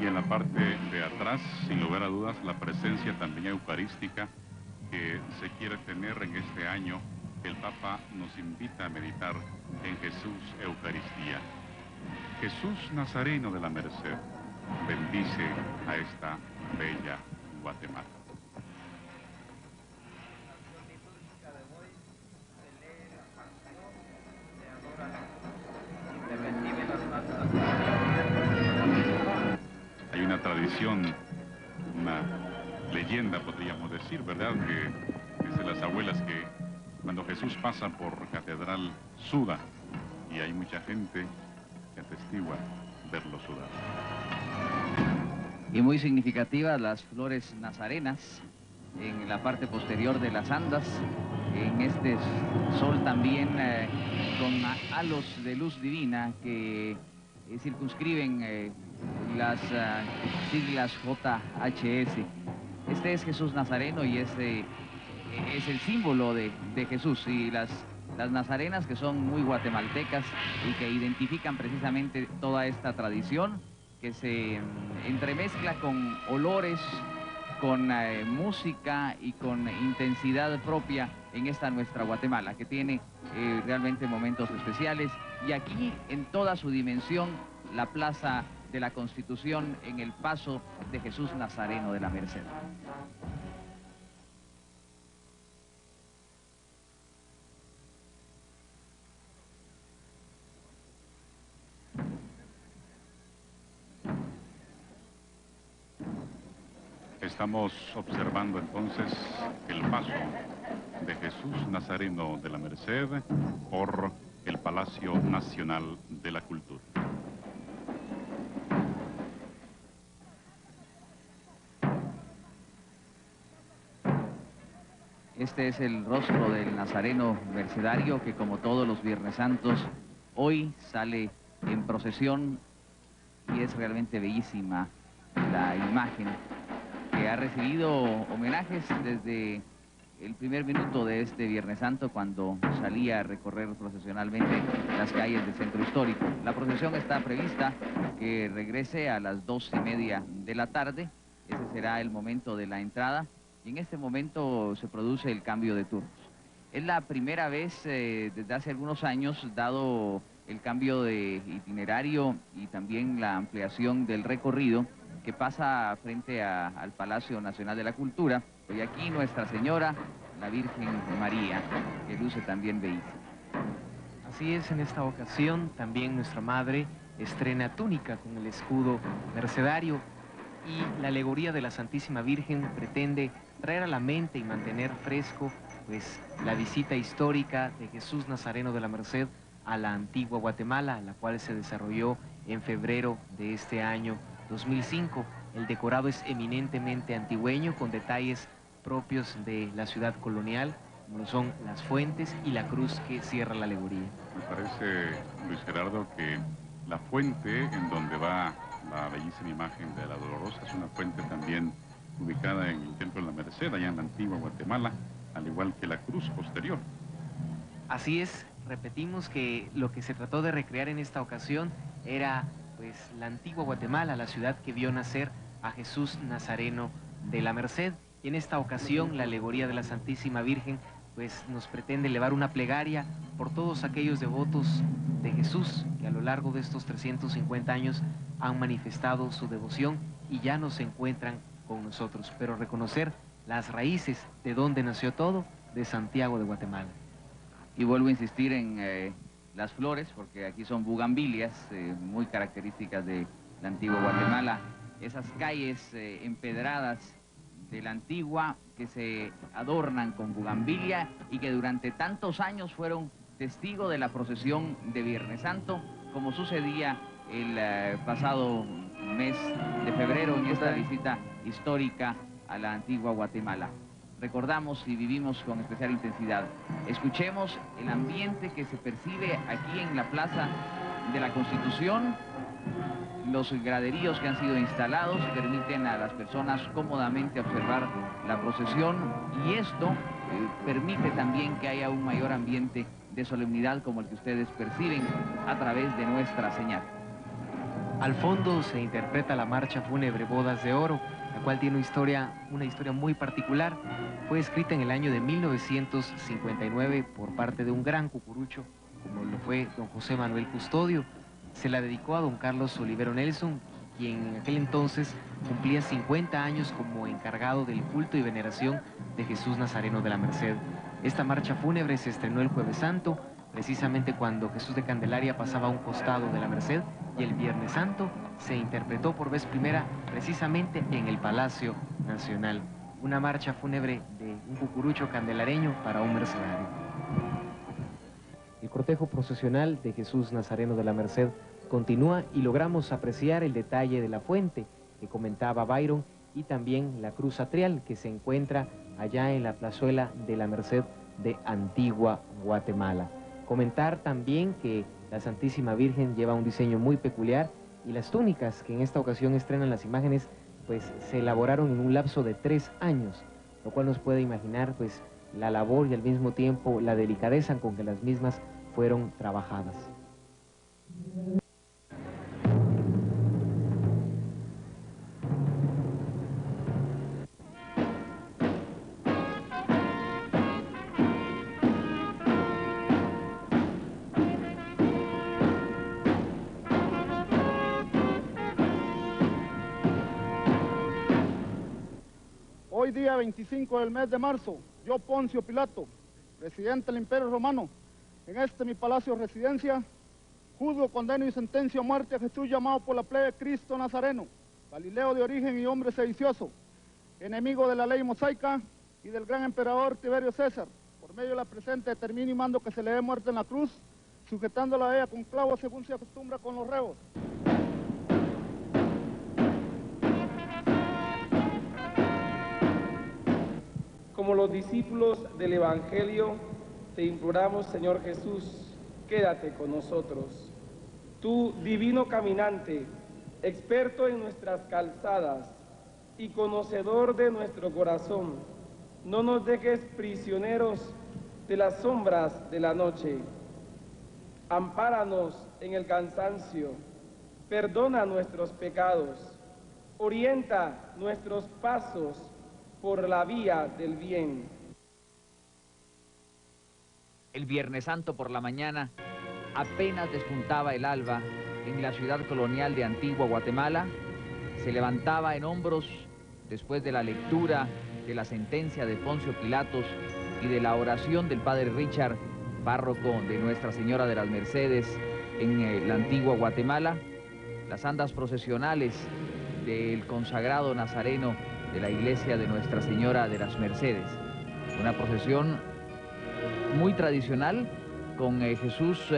Y en la parte de atrás, sin lugar a dudas, la presencia también eucarística que se quiere tener en este año. El Papa nos invita a meditar en Jesús Eucaristía. Jesús Nazareno de la Merced, bendice a esta bella Guatemala. Hay una tradición, una leyenda, podríamos decir, ¿verdad? Que dice las abuelas que cuando Jesús pasa por Catedral suda, y hay mucha gente que atestigua verlo sudar. Y muy significativas las flores nazarenas en la parte posterior de las andas, en este sol también con halos de luz divina que circunscriben las siglas JHS. Este es Jesús Nazareno y este es el símbolo de Jesús, y las nazarenas, que son muy guatemaltecas y que identifican precisamente toda esta tradición que se entremezcla con olores, con música y con intensidad propia en esta nuestra Guatemala, que tiene realmente momentos especiales. Y aquí, en toda su dimensión, la Plaza de la Constitución en el paso de Jesús Nazareno de la Merced. Estamos observando entonces el paso de Jesús Nazareno de la Merced por el Palacio Nacional de la Cultura. Este es el rostro del Nazareno mercedario que, como todos los Viernes Santos, hoy sale en procesión, y es realmente bellísima la imagen, que ha recibido homenajes desde el primer minuto de este Viernes Santo, cuando salía a recorrer procesionalmente las calles del centro histórico. La procesión está prevista que regrese a las 2:30 de la tarde. Ese será el momento de la entrada, y en este momento se produce el cambio de turnos. Es la primera vez desde hace algunos años, dado el cambio de itinerario y también la ampliación del recorrido, que pasa frente al Palacio Nacional de la Cultura, y aquí Nuestra Señora, la Virgen María, que luce también bellísima. Así es, en esta ocasión también nuestra Madre estrena túnica con el escudo mercedario, y la alegoría de la Santísima Virgen pretende traer a la mente y mantener fresco pues la visita histórica de Jesús Nazareno de la Merced a la antigua Guatemala, la cual se desarrolló en febrero de este año 2005. El decorado es eminentemente antigüeño, con detalles propios de la ciudad colonial, como son las fuentes y la cruz que cierra la alegoría. Me parece, Luis Gerardo, que la fuente en donde va la bellísima imagen de la Dolorosa es una fuente también ubicada en el Templo de la Merced, allá en la antigua Guatemala, al igual que la cruz posterior. Así es, repetimos que lo que se trató de recrear en esta ocasión era pues la antigua Guatemala, la ciudad que vio nacer a Jesús Nazareno de la Merced. Y en esta ocasión la alegoría de la Santísima Virgen pues nos pretende elevar una plegaria por todos aquellos devotos de Jesús que a lo largo de estos 350 años han manifestado su devoción y ya no se encuentran con nosotros, pero reconocer las raíces de donde nació todo, de Santiago de Guatemala. Y vuelvo a insistir en las flores, porque aquí son bugambilias, muy características de la antigua Guatemala. Esas calles empedradas de la antigua que se adornan con bugambilia y que durante tantos años fueron testigo de la procesión de Viernes Santo, como sucedía el pasado mes de febrero en esta visita histórica a la antigua Guatemala. Recordamos y vivimos con especial intensidad. Escuchemos el ambiente que se percibe aquí en la Plaza de la Constitución. Los graderíos que han sido instalados permiten a las personas cómodamente observar la procesión y esto permite también que haya un mayor ambiente de solemnidad como el que ustedes perciben a través de nuestra señal. Al fondo se interpreta la marcha fúnebre Bodas de Oro, la cual tiene una historia muy particular. Fue escrita en el año de 1959 por parte de un gran cucurucho, como lo fue don José Manuel Custodio. Se la dedicó a don Carlos Olivero Nelson, quien en aquel entonces cumplía 50 años como encargado del culto y veneración de Jesús Nazareno de la Merced. Esta marcha fúnebre se estrenó el Jueves Santo, precisamente cuando Jesús de Candelaria pasaba a un costado de la Merced, y el Viernes Santo se interpretó por vez primera precisamente en el Palacio Nacional. Una marcha fúnebre de un cucurucho candelareño para un mercenario. El cortejo procesional de Jesús Nazareno de la Merced continúa y logramos apreciar el detalle de la fuente que comentaba Byron y también la cruz atrial que se encuentra allá en la plazuela de la Merced de Antigua Guatemala. Comentar también que la Santísima Virgen lleva un diseño muy peculiar y las túnicas que en esta ocasión estrenan las imágenes pues se elaboraron en un lapso de 3 años, lo cual nos puede imaginar pues la labor y al mismo tiempo la delicadeza con que las mismas fueron trabajadas. Hoy día 25 del mes de marzo, yo Poncio Pilato, presidente del Imperio Romano, en este mi palacio de residencia, juzgo, condeno y sentencio a muerte a Jesús llamado por la plebe Cristo Nazareno, Galileo de origen y hombre sedicioso, enemigo de la ley mosaica y del gran emperador Tiberio César. Por medio de la presente determino y mando que se le dé muerte en la cruz, sujetándola a ella con clavos según se acostumbra con los reos. Como los discípulos del Evangelio, te imploramos, Señor Jesús, quédate con nosotros. Tú, divino caminante, experto en nuestras calzadas y conocedor de nuestro corazón, no nos dejes prisioneros de las sombras de la noche. Ampáranos en el cansancio, perdona nuestros pecados, orienta nuestros pasos por la vía del bien. El Viernes Santo por la mañana, apenas despuntaba el alba en la ciudad colonial de Antigua Guatemala, se levantaba en hombros después de la lectura de la sentencia de Poncio Pilatos y de la oración del padre Richard, párroco de Nuestra Señora de las Mercedes en la Antigua Guatemala, las andas procesionales del consagrado nazareno de la iglesia de Nuestra Señora de las Mercedes. Una procesión muy tradicional con Jesús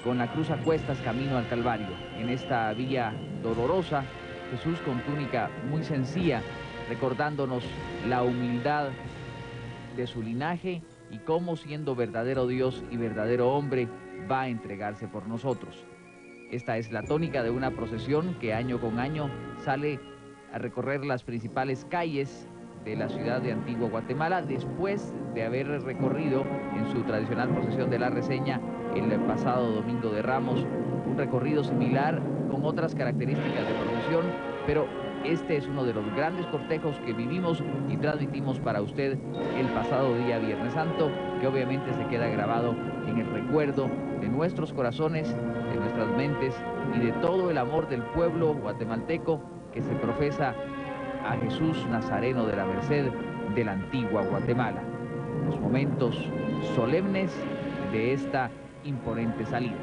con la cruz a cuestas camino al Calvario. En esta vía dolorosa, Jesús con túnica muy sencilla, recordándonos la humildad de su linaje y cómo siendo verdadero Dios y verdadero hombre va a entregarse por nosotros. Esta es la tónica de una procesión que año con año sale a recorrer las principales calles de la ciudad de Antigua Guatemala después de haber recorrido en su tradicional procesión de la Reseña el pasado Domingo de Ramos un recorrido similar con otras características de procesión, pero este es uno de los grandes cortejos que vivimos y transmitimos para usted el pasado día Viernes Santo, que obviamente se queda grabado en el recuerdo de nuestros corazones, de nuestras mentes y de todo el amor del pueblo guatemalteco que se profesa a Jesús Nazareno de la Merced de la antigua Guatemala. Los momentos solemnes de esta imponente salida.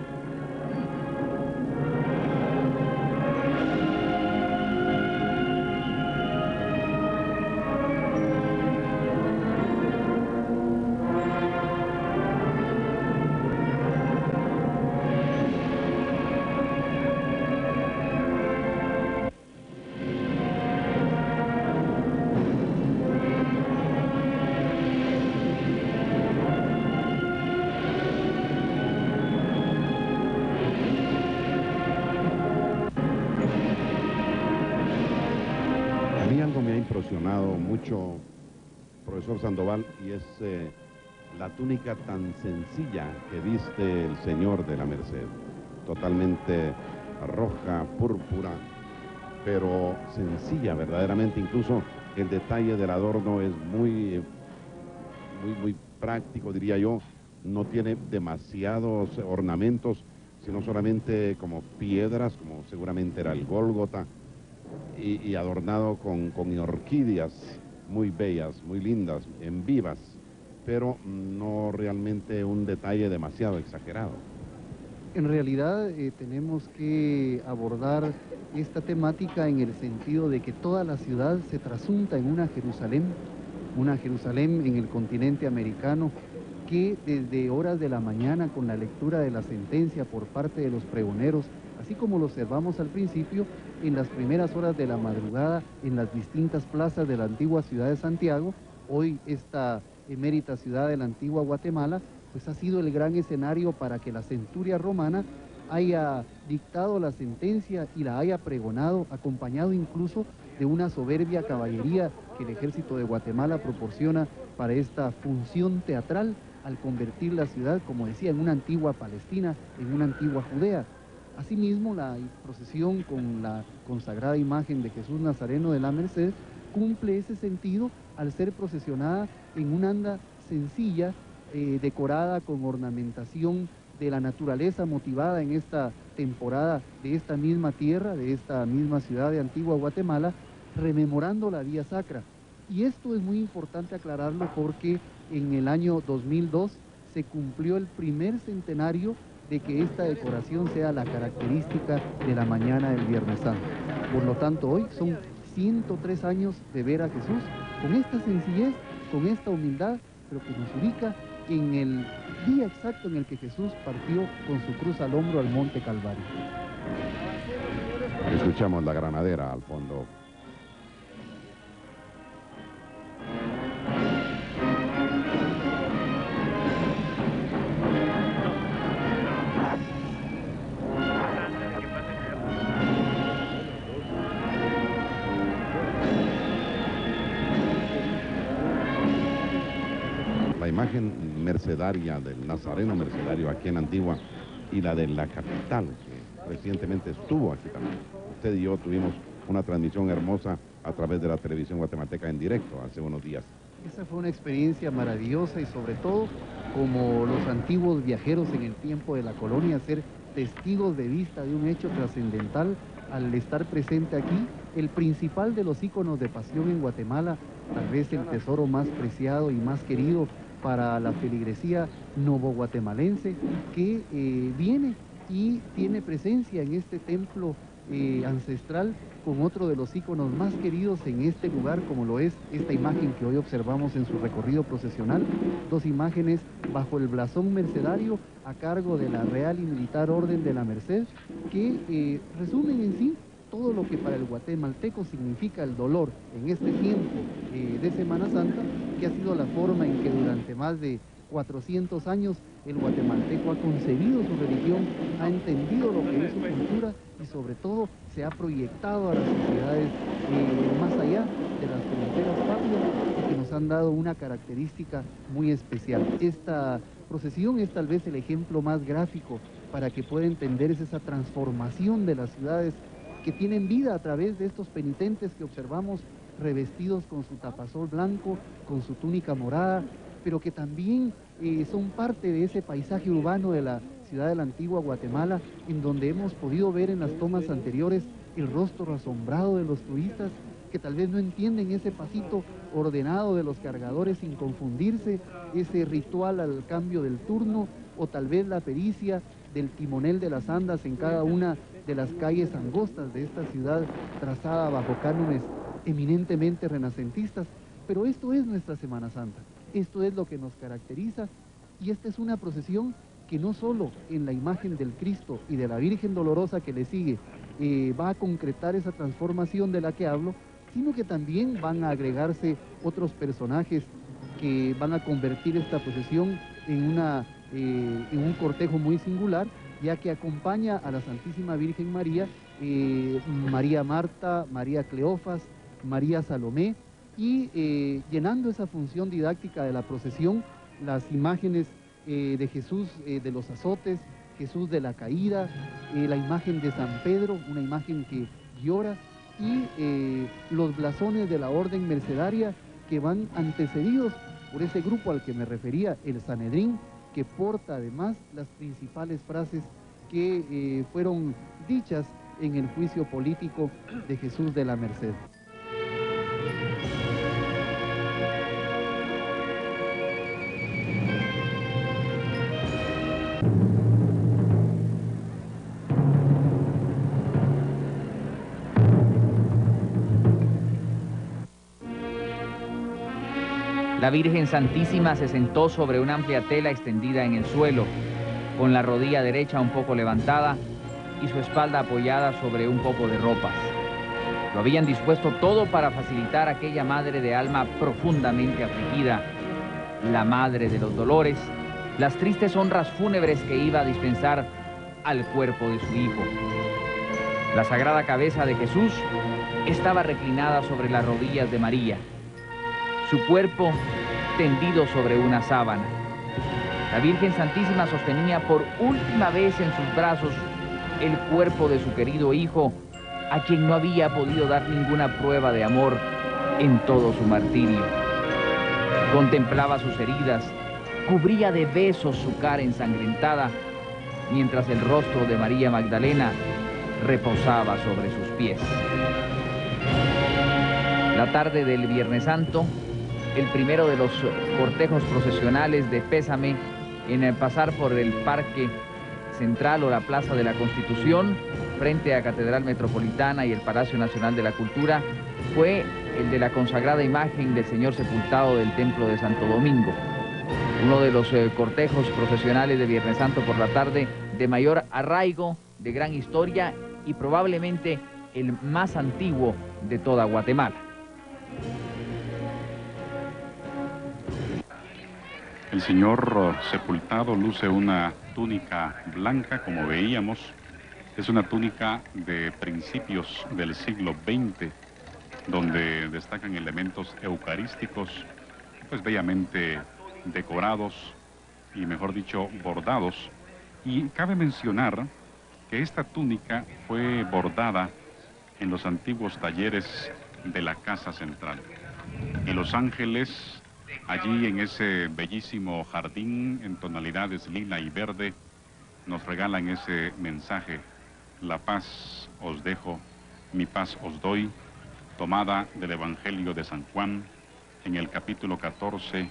Impresionado mucho, profesor Sandoval, y es la túnica tan sencilla que viste el Señor de la Merced, totalmente roja, púrpura, pero sencilla verdaderamente. Incluso el detalle del adorno es muy práctico, diría yo. No tiene demasiados ornamentos, sino solamente como piedras, como seguramente era el Gólgota, y adornado con orquídeas muy bellas, muy lindas, en vivas, pero no realmente un detalle demasiado exagerado. En realidad tenemos que abordar esta temática en el sentido de que toda la ciudad se trasunta en una Jerusalén en el continente americano, que desde horas de la mañana, con la lectura de la sentencia por parte de los pregoneros, así como lo observamos al principio, en las primeras horas de la madrugada, en las distintas plazas de la antigua ciudad de Santiago, hoy esta emérita ciudad de la antigua Guatemala, pues ha sido el gran escenario para que la centuria romana haya dictado la sentencia y la haya pregonado, acompañado incluso de una soberbia caballería que el ejército de Guatemala proporciona para esta función teatral al convertir la ciudad, como decía, en una antigua Palestina, en una antigua Judea. Asimismo, la procesión con la consagrada imagen de Jesús Nazareno de la Merced cumple ese sentido al ser procesionada en una anda sencilla, decorada con ornamentación de la naturaleza motivada en esta temporada de esta misma tierra, de esta misma ciudad de Antigua Guatemala, rememorando la vía sacra. Y esto es muy importante aclararlo porque en el año 2002 se cumplió el primer centenario de que esta decoración sea la característica de la mañana del Viernes Santo. Por lo tanto, hoy son 103 años de ver a Jesús con esta sencillez, con esta humildad, pero que nos ubica en el día exacto en el que Jesús partió con su cruz al hombro al Monte Calvario. Escuchamos la granadera al fondo. La imagen mercedaria del Nazareno mercedario aquí en Antigua y la de la capital, que recientemente estuvo aquí también. Usted y yo tuvimos una transmisión hermosa a través de la televisión guatemalteca en directo hace unos días. Esa fue una experiencia maravillosa y sobre todo, como los antiguos viajeros en el tiempo de la colonia, ser testigos de vista de un hecho trascendental al estar presente aquí, el principal de los íconos de pasión en Guatemala, tal vez el tesoro más preciado y más querido para la feligresía novoguatemalense, que viene y tiene presencia en este templo ancestral con otro de los íconos más queridos en este lugar, como lo es esta imagen que hoy observamos en su recorrido procesional, dos imágenes bajo el blasón mercedario a cargo de la Real y Militar Orden de la Merced, que resumen en sí todo lo que para el guatemalteco significa el dolor en este tiempo de Semana Santa, que ha sido la forma en que durante más de 400 años el guatemalteco ha concebido su religión, ha entendido lo que es su cultura y sobre todo se ha proyectado a las sociedades más allá de las fronteras patrias y que nos han dado una característica muy especial. Esta procesión es tal vez el ejemplo más gráfico para que pueda entender esa transformación de las ciudades que tienen vida a través de estos penitentes que observamos revestidos con su tapasol blanco, con su túnica morada, pero que también son parte de ese paisaje urbano de la ciudad de la antigua Guatemala, en donde hemos podido ver en las tomas anteriores el rostro asombrado de los turistas que tal vez no entienden ese pasito ordenado de los cargadores sin confundirse, ese ritual al cambio del turno, o tal vez la pericia del timonel de las andas en cada una de las calles angostas de esta ciudad trazada bajo cánones eminentemente renacentistas. Pero esto es nuestra Semana Santa, esto es lo que nos caracteriza, y esta es una procesión que no solo en la imagen del Cristo y de la Virgen Dolorosa que le sigue va a concretar esa transformación de la que hablo, sino que también van a agregarse otros personajes que van a convertir esta procesión en un cortejo muy singular, ya que acompaña a la Santísima Virgen María, María Marta, María Cleofas, María Salomé, y llenando esa función didáctica de la procesión, las imágenes de Jesús de los azotes, Jesús de la caída, la imagen de San Pedro, una imagen que llora, y los blasones de la orden mercedaria que van antecedidos por ese grupo al que me refería, el Sanedrín, que porta además las principales frases que fueron dichas en el juicio político de Jesús de la Merced. La Virgen Santísima se sentó sobre una amplia tela extendida en el suelo, con la rodilla derecha un poco levantada y su espalda apoyada sobre un poco de ropas. Lo habían dispuesto todo para facilitar a aquella madre de alma profundamente afligida, la madre de los dolores, las tristes honras fúnebres que iba a dispensar al cuerpo de su hijo. La sagrada cabeza de Jesús estaba reclinada sobre las rodillas de María, su cuerpo tendido sobre una sábana. La Virgen Santísima sostenía por última vez en sus brazos el cuerpo de su querido hijo, a quien no había podido dar ninguna prueba de amor en todo su martirio. Contemplaba sus heridas, cubría de besos su cara ensangrentada, mientras el rostro de María Magdalena reposaba sobre sus pies. La tarde del Viernes Santo, el primero de los cortejos procesionales de pésame en pasar por el Parque Central o la Plaza de la Constitución, frente a Catedral Metropolitana y el Palacio Nacional de la Cultura, fue el de la consagrada imagen del Señor sepultado del Templo de Santo Domingo. Uno de los cortejos procesionales de Viernes Santo por la tarde de mayor arraigo, de gran historia y probablemente el más antiguo de toda Guatemala. El Señor sepultado luce una túnica blanca, como veíamos. Es una túnica de principios del siglo XX, donde destacan elementos eucarísticos, pues bellamente decorados y, mejor dicho, bordados. Y cabe mencionar que esta túnica fue bordada en los antiguos talleres de la Casa Central. Y los ángeles, allí en ese bellísimo jardín en tonalidades lila y verde, nos regalan ese mensaje: la paz os dejo, mi paz os doy, tomada del Evangelio de San Juan, en el capítulo 14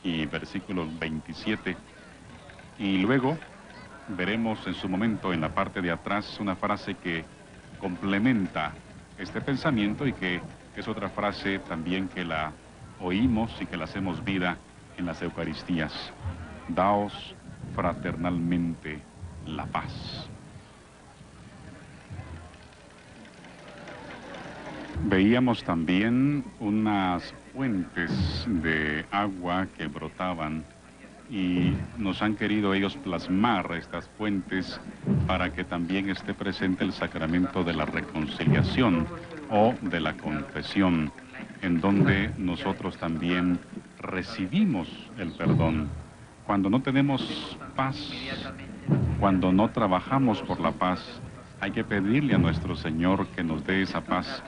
y versículos 27. Y luego veremos en su momento en la parte de atrás una frase que complementa este pensamiento y que es otra frase también que la oímos y que la hacemos vida en las Eucaristías: daos fraternalmente la paz. Veíamos también unas fuentes de agua que brotaban y nos han querido ellos plasmar estas fuentes para que también esté presente el sacramento de la reconciliación o de la confesión, en donde nosotros también recibimos el perdón. Cuando no tenemos paz cuando no trabajamos por la paz, hay que pedirle a nuestro Señor que nos dé esa paz.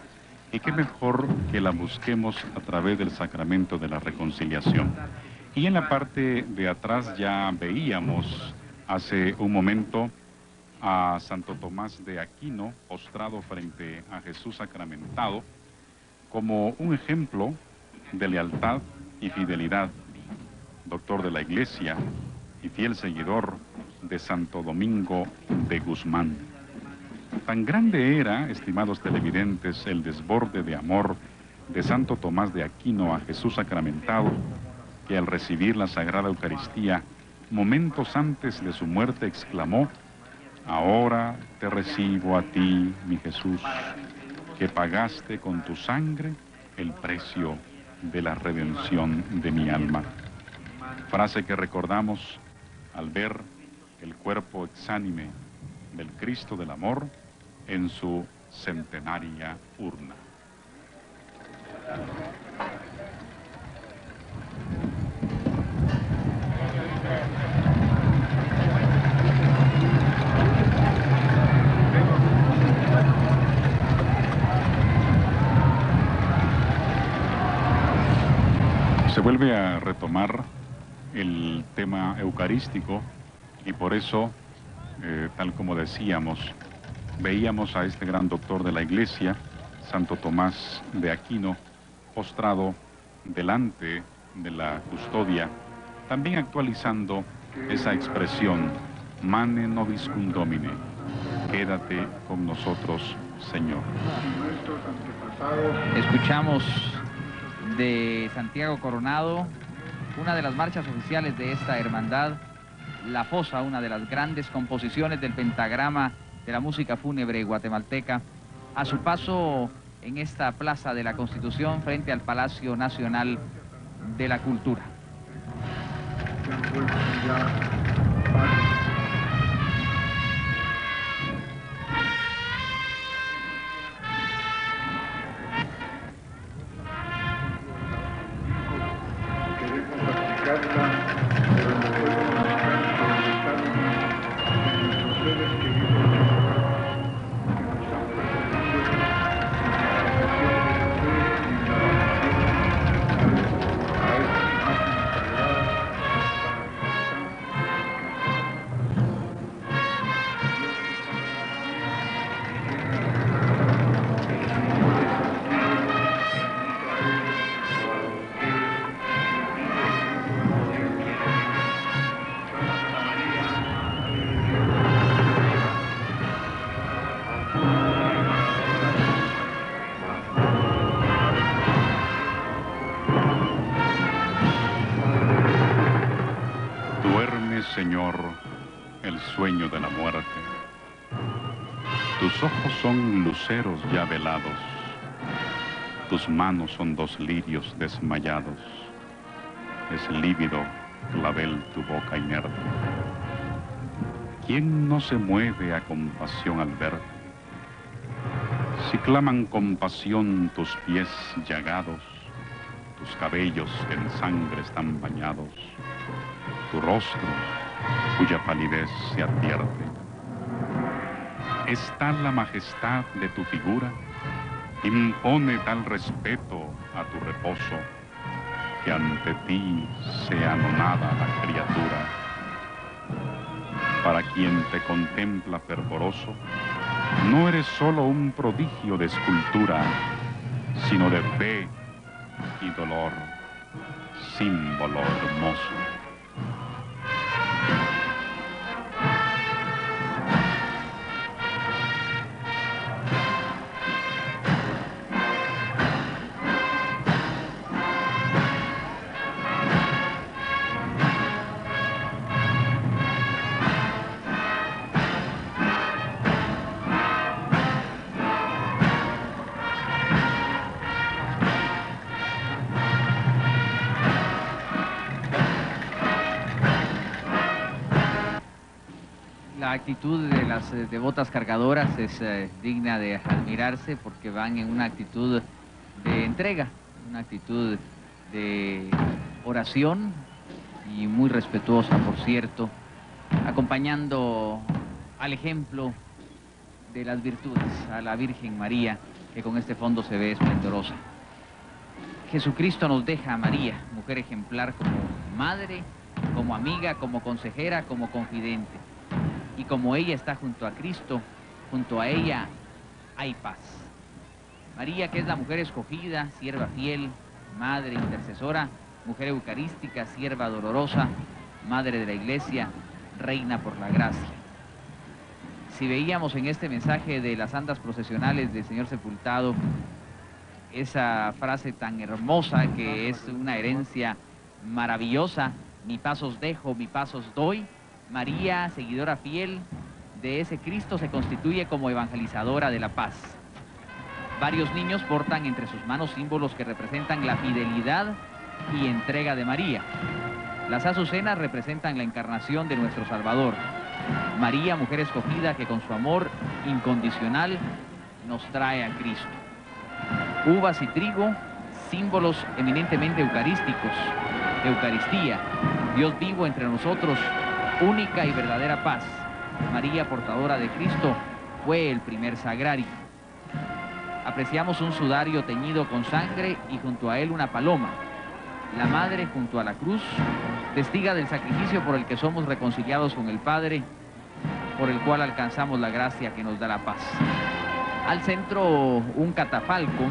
Y qué mejor que la busquemos a través del sacramento de la reconciliación. Y en la parte de atrás ya veíamos hace un momento a Santo Tomás de Aquino postrado frente a Jesús sacramentado como un ejemplo de lealtad y fidelidad, doctor de la Iglesia y fiel seguidor de Santo Domingo de Guzmán. Tan grande era, estimados televidentes, el desborde de amor de Santo Tomás de Aquino a Jesús sacramentado, que al recibir la Sagrada Eucaristía, momentos antes de su muerte, exclamó: «Ahora te recibo a ti, mi Jesús, que pagaste con tu sangre el precio de la redención de mi alma». Frase que recordamos al ver el cuerpo exánime del Cristo del Amor en su centenaria urna. Se vuelve a retomar el tema eucarístico y por eso, tal como decíamos, veíamos a este gran doctor de la Iglesia, Santo Tomás de Aquino, postrado delante de la custodia, también actualizando esa expresión, Mane nobiscum Domine, quédate con nosotros, Señor. Escuchamos de Santiago Coronado una de las marchas oficiales de esta hermandad, La Fosa, una de las grandes composiciones del pentagrama de la música fúnebre guatemalteca, a su paso en esta Plaza de la Constitución frente al Palacio Nacional de la Cultura. Señor, el sueño de la muerte. Tus ojos son luceros ya velados, tus manos son dos lirios desmayados, es lívido clavel tu boca inerte. ¿Quién no se mueve a compasión al verte? Si claman compasión tus pies llagados, tus cabellos que en sangre están bañados, tu rostro, cuya palidez se advierte. Es tal la majestad de tu figura, impone tal respeto a tu reposo, que ante ti se anonada la criatura. Para quien te contempla fervoroso, no eres solo un prodigio de escultura, sino de fe y dolor, símbolo hermoso. La actitud de las devotas cargadoras es digna de admirarse porque van en una actitud de entrega, una actitud de oración y muy respetuosa, por cierto, acompañando al ejemplo de las virtudes, a la Virgen María, que con este fondo se ve esplendorosa. Jesucristo nos deja a María, mujer ejemplar, como madre, como amiga, como consejera, como confidente. Y como ella está junto a Cristo, junto a ella hay paz. María, que es la mujer escogida, sierva fiel, madre intercesora, mujer eucarística, sierva dolorosa, madre de la Iglesia, reina por la gracia. Si veíamos en este mensaje de las andas procesionales del Señor sepultado, esa frase tan hermosa que es una herencia maravillosa, mi paz os dejo, mi paz os doy, María, seguidora fiel de ese Cristo, se constituye como evangelizadora de la paz. Varios niños portan entre sus manos símbolos que representan la fidelidad y entrega de María. Las azucenas representan la encarnación de nuestro Salvador. María, mujer escogida, que con su amor incondicional nos trae a Cristo. Uvas y trigo, símbolos eminentemente eucarísticos. Eucaristía, Dios vivo entre nosotros, única y verdadera paz. María, portadora de Cristo, fue el primer sagrario. Apreciamos un sudario teñido con sangre y junto a él una paloma. La Madre junto a la cruz, testiga del sacrificio por el que somos reconciliados con el Padre, por el cual alcanzamos la gracia que nos da la paz. Al centro, un catafalco,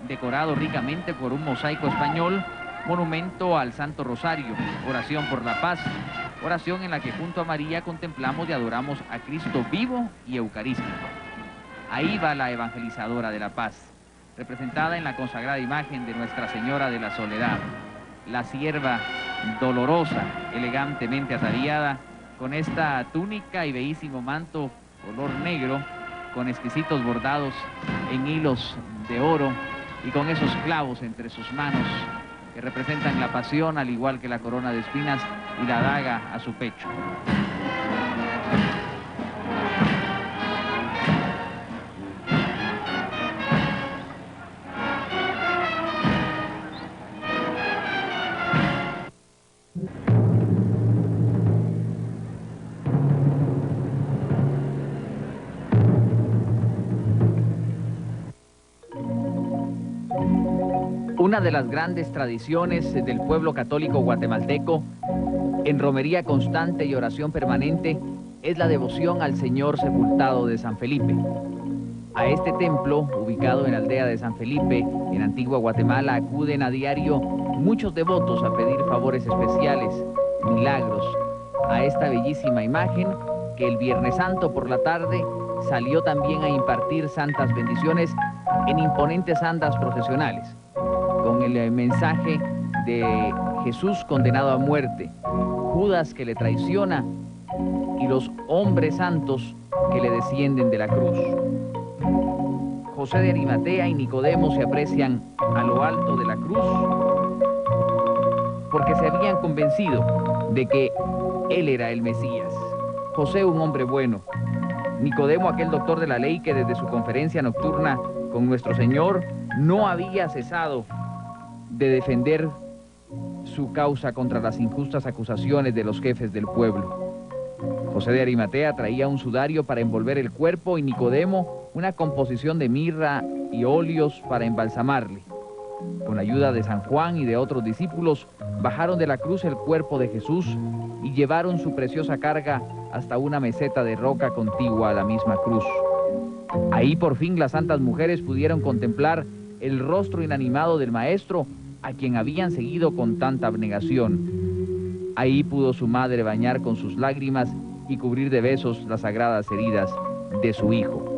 decorado ricamente por un mosaico español, monumento al Santo Rosario, oración por la paz, oración en la que junto a María contemplamos y adoramos a Cristo vivo y eucarístico. Ahí va la evangelizadora de la paz, representada en la consagrada imagen de Nuestra Señora de la Soledad, la sierva dolorosa, elegantemente ataviada, con esta túnica y bellísimo manto color negro, con exquisitos bordados en hilos de oro y con esos clavos entre sus manos que representan la pasión, al igual que la corona de espinas y la daga a su pecho. Una de las grandes tradiciones del pueblo católico guatemalteco, en romería constante y oración permanente, es la devoción al Señor sepultado de San Felipe. A este templo, ubicado en la aldea de San Felipe, en Antigua Guatemala, acuden a diario muchos devotos a pedir favores especiales, milagros, a esta bellísima imagen que el Viernes Santo por la tarde salió también a impartir santas bendiciones en imponentes andas procesionales, con el mensaje de Jesús condenado a muerte, Judas que le traiciona y los hombres santos que le descienden de la cruz. José de Arimatea y Nicodemo se aprecian a lo alto de la cruz porque se habían convencido de que él era el Mesías. José, un hombre bueno. Nicodemo, aquel doctor de la ley que desde su conferencia nocturna con nuestro Señor no había cesado de defender su causa contra las injustas acusaciones de los jefes del pueblo. José de Arimatea traía un sudario para envolver el cuerpo y Nicodemo una composición de mirra y óleos para embalsamarle. Con ayuda de San Juan y de otros discípulos, bajaron de la cruz el cuerpo de Jesús y llevaron su preciosa carga hasta una meseta de roca contigua a la misma cruz. Ahí por fin las santas mujeres pudieron contemplar el rostro inanimado del Maestro, a quien habían seguido con tanta abnegación. Ahí pudo su madre bañar con sus lágrimas y cubrir de besos las sagradas heridas de su Hijo.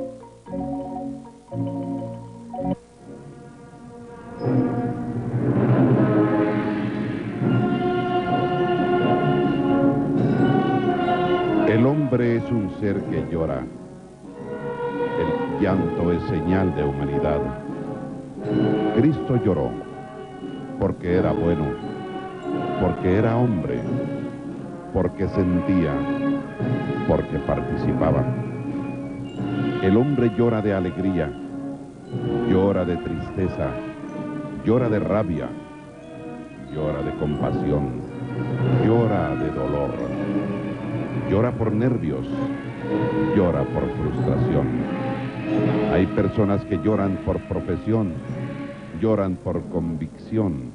El hombre es un ser que llora. El llanto es señal de humanidad. Cristo lloró porque era bueno, porque era hombre, porque sentía, porque participaba. El hombre llora de alegría, llora de tristeza, llora de rabia, llora de compasión, llora de dolor. Llora por nervios, llora por frustración. Hay personas que lloran por profesión, lloran por convicción,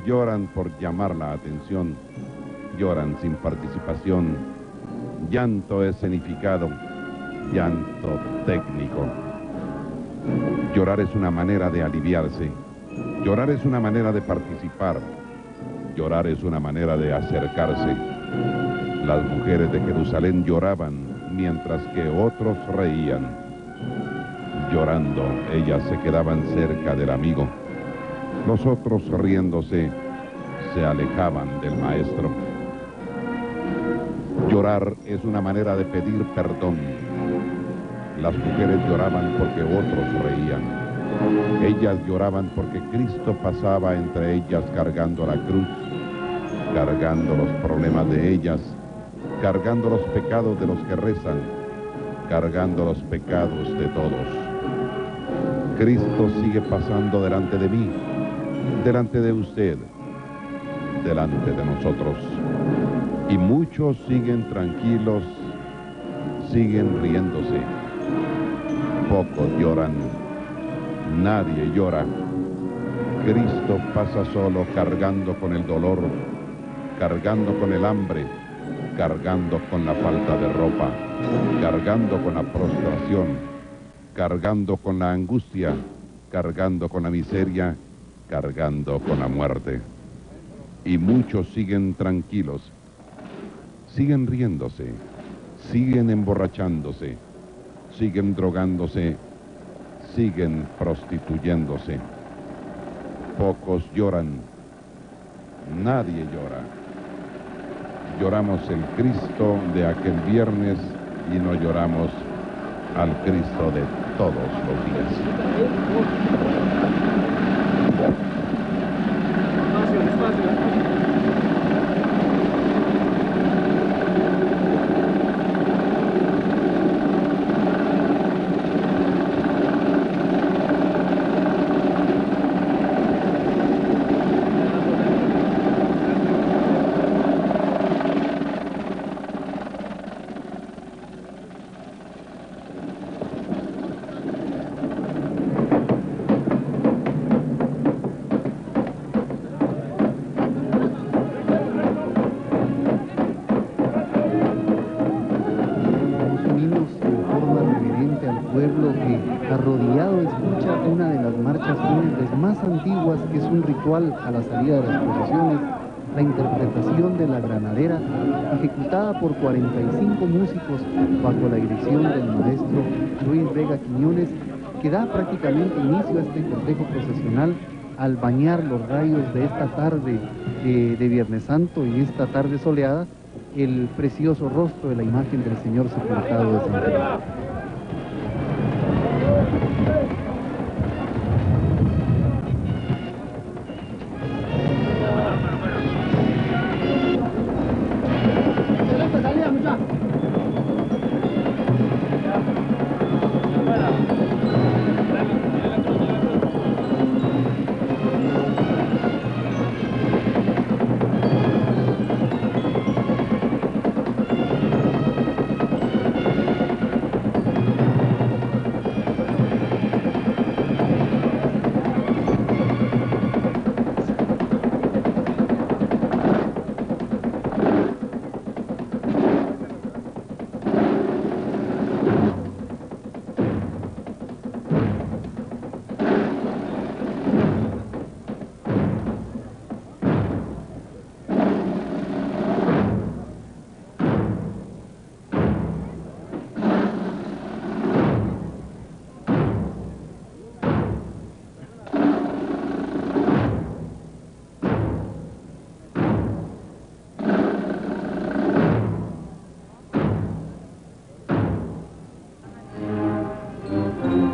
lloran por llamar la atención, lloran sin participación. Llanto escenificado, llanto técnico. Llorar es una manera de aliviarse, llorar es una manera de participar, llorar es una manera de acercarse. Las mujeres de Jerusalén lloraban mientras que otros reían. Llorando, ellas se quedaban cerca del amigo. Los otros, riéndose, se alejaban del maestro. Llorar es una manera de pedir perdón. Las mujeres lloraban porque otros reían. Ellas lloraban porque Cristo pasaba entre ellas cargando la cruz, cargando los problemas de ellas, cargando los pecados de los que rezan, cargando los pecados de todos. Cristo sigue pasando delante de mí, delante de usted, delante de nosotros. Y muchos siguen tranquilos, siguen riéndose. Pocos lloran, nadie llora. Cristo pasa solo cargando con el dolor, cargando con el hambre, cargando con la falta de ropa, cargando con la prostración, cargando con la angustia, cargando con la miseria, cargando con la muerte. Y muchos siguen tranquilos, siguen riéndose, siguen emborrachándose, siguen drogándose, siguen prostituyéndose. Pocos lloran, nadie llora. Lloramos el Cristo de aquel viernes y no lloramos al Cristo de todos los días. Arrodillado escucha una de las marchas fúnebres más antiguas, que es un ritual a la salida de las procesiones, la interpretación de la granadera, ejecutada por 45 músicos bajo la dirección del maestro Luis Vega Quiñones, que da prácticamente inicio a este cortejo procesional al bañar los rayos de esta tarde de Viernes Santo y esta tarde soleada, el precioso rostro de la imagen del Señor sepultado de San Felipe.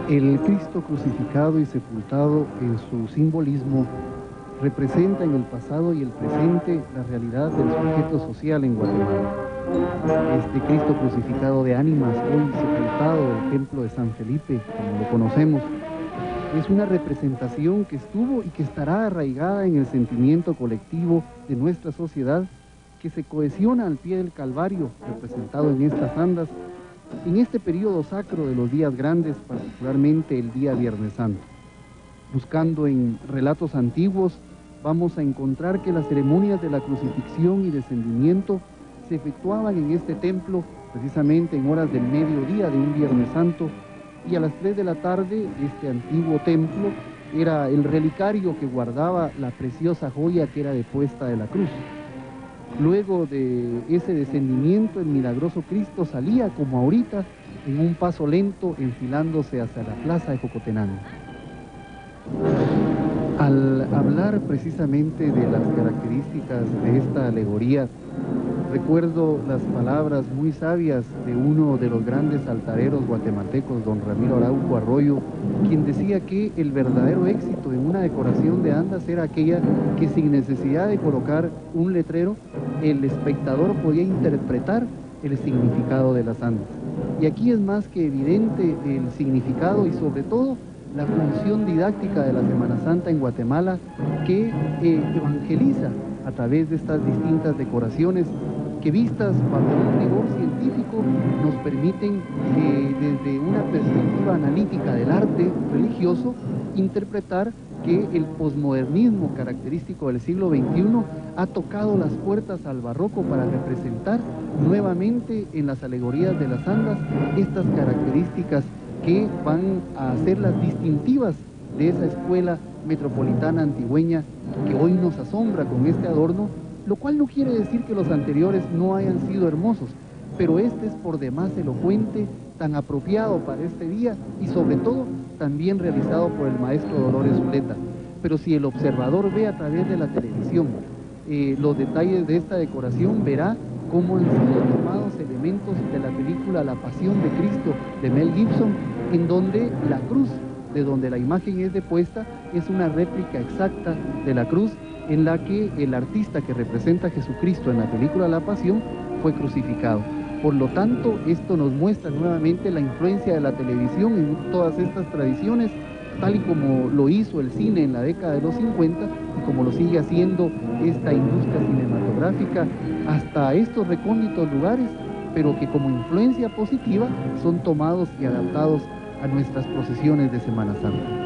El Cristo crucificado y sepultado en su simbolismo representa en el pasado y el presente la realidad del sujeto social en Guatemala. Este Cristo crucificado de ánimas, hoy sepultado del templo de San Felipe, como lo conocemos, es una representación que estuvo y que estará arraigada en el sentimiento colectivo de nuestra sociedad que se cohesiona al pie del Calvario, representado en estas andas, en este periodo sacro de los días grandes, particularmente el día Viernes Santo. Buscando en relatos antiguos, vamos a encontrar que las ceremonias de la crucifixión y descendimiento se efectuaban en este templo precisamente en horas del mediodía de un Viernes Santo, y a las 3 de la tarde este antiguo templo era el relicario que guardaba la preciosa joya que era depuesta de la cruz. Luego de ese descendimiento, el milagroso Cristo salía, como ahorita, en un paso lento, enfilándose hacia la plaza de Jocotenango. Al hablar precisamente de las características de esta alegoría, recuerdo las palabras muy sabias de uno de los grandes altareros guatemaltecos, don Ramiro Araujo Arroyo, quien decía que el verdadero éxito en una decoración de andas era aquella que, sin necesidad de colocar un letrero, el espectador podía interpretar el significado de las andas. Y aquí es más que evidente el significado y sobre todo la función didáctica de la Semana Santa en Guatemala, que evangeliza a través de estas distintas decoraciones que, vistas bajo un rigor científico, nos permiten desde una perspectiva analítica del arte religioso interpretar que el posmodernismo característico del siglo XXI ha tocado las puertas al barroco para representar nuevamente en las alegorías de las andas estas características que van a ser las distintivas de esa escuela metropolitana antigüeña que hoy nos asombra con este adorno, lo cual no quiere decir que los anteriores no hayan sido hermosos, pero este es por demás elocuente, tan apropiado para este día y sobre todo también realizado por el maestro Dolores Zuleta. Pero si el observador ve a través de la televisión los detalles de esta decoración, verá cómo han sido tomados elementos de la película La Pasión de Cristo de Mel Gibson, en donde la cruz, de donde la imagen es depuesta, es una réplica exacta de la cruz en la que el artista que representa a Jesucristo en la película La Pasión fue crucificado. Por lo tanto, esto nos muestra nuevamente la influencia de la televisión en todas estas tradiciones, tal y como lo hizo el cine en la década de los 50 y como lo sigue haciendo esta industria cinematográfica hasta estos recónditos lugares, pero que como influencia positiva son tomados y adaptados a nuestras procesiones de Semana Santa.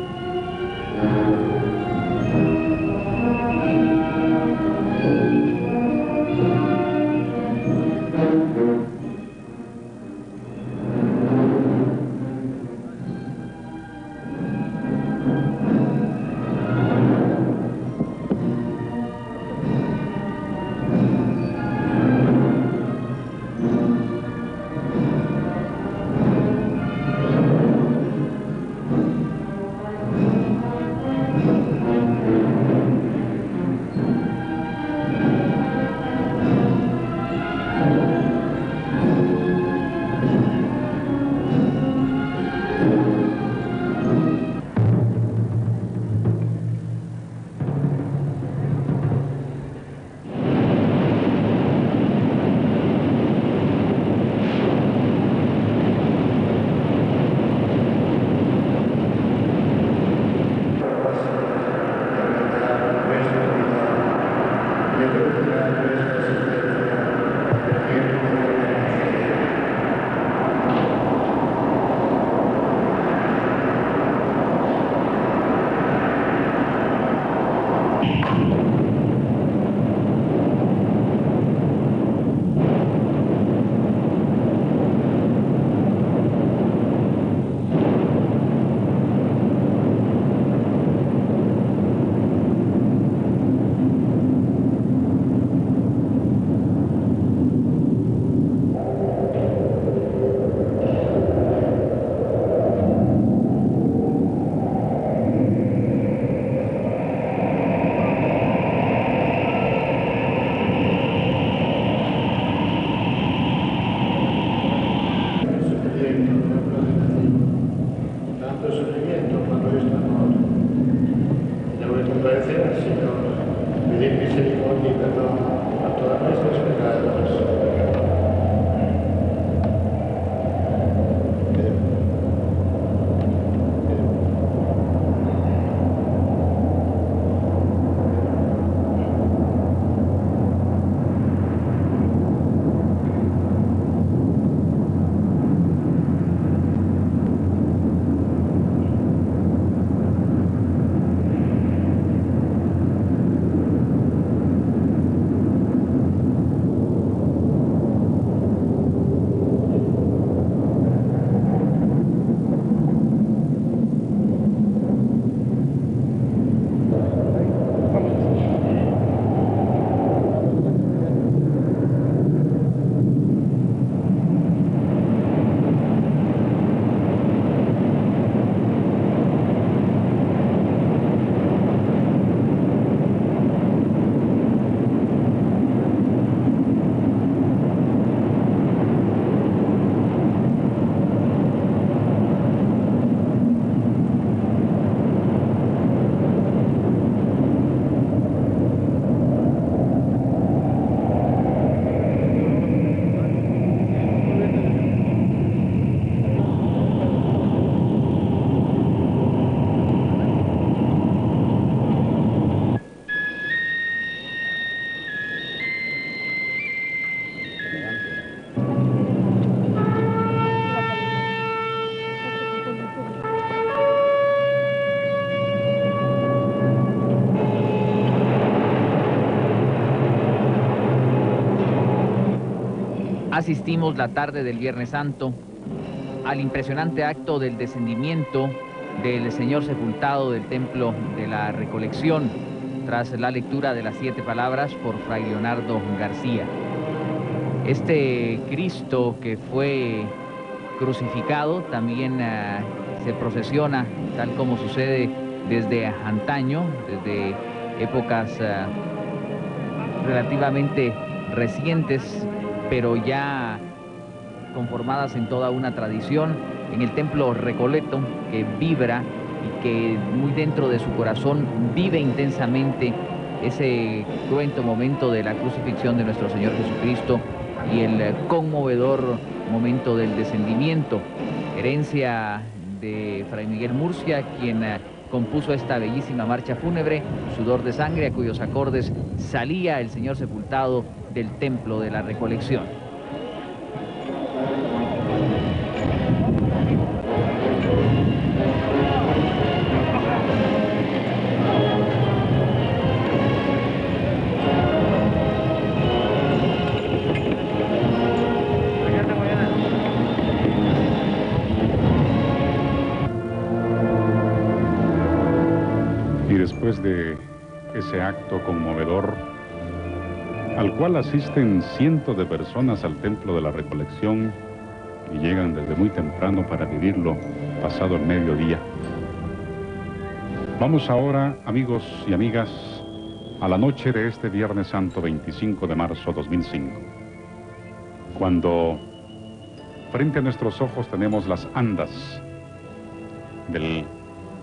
asistimos la tarde del Viernes Santo al impresionante acto del descendimiento del Señor sepultado del Templo de la Recolección, tras la lectura de las 7 palabras por Fray Leonardo García. Este Cristo que fue crucificado también se procesiona, tal como sucede desde antaño, desde épocas relativamente recientes, pero ya conformadas en toda una tradición, en el Templo Recoleto, que vibra y que muy dentro de su corazón vive intensamente ese cruento momento de la crucifixión de nuestro Señor Jesucristo y el conmovedor momento del descendimiento, herencia de Fray Miguel Murcia, quien compuso esta bellísima marcha fúnebre, Sudor de Sangre, a cuyos acordes salía el Señor sepultado del Templo de la Recolección. Y después de ese acto conmovedor, al cual asisten cientos de personas al Templo de la Recolección y llegan desde muy temprano para vivirlo pasado el mediodía. Vamos ahora, amigos y amigas, a la noche de este Viernes Santo 25 de marzo 2005, cuando frente a nuestros ojos tenemos las andas del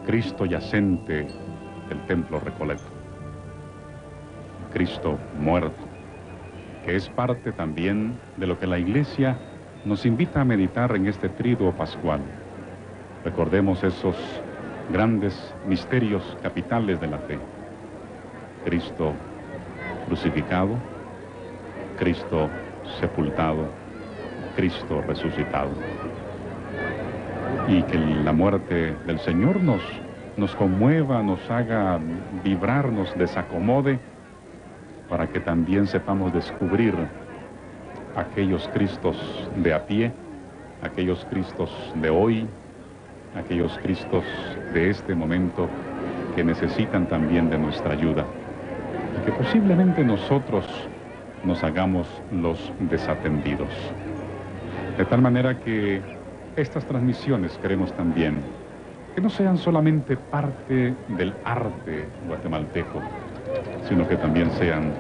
Cristo yacente del Templo Recoleto. Cristo muerto, que es parte también de lo que la Iglesia nos invita a meditar en este triduo pascual. Recordemos esos grandes misterios capitales de la fe. Cristo crucificado, Cristo sepultado, Cristo resucitado. Y que la muerte del Señor nos conmueva, nos haga vibrar, nos desacomode, para que también sepamos descubrir aquellos Cristos de a pie, aquellos Cristos de hoy, aquellos Cristos de este momento que necesitan también de nuestra ayuda. Y que posiblemente nosotros nos hagamos los desatendidos. De tal manera que estas transmisiones queremos también que no sean solamente parte del arte guatemalteco, sino que también sean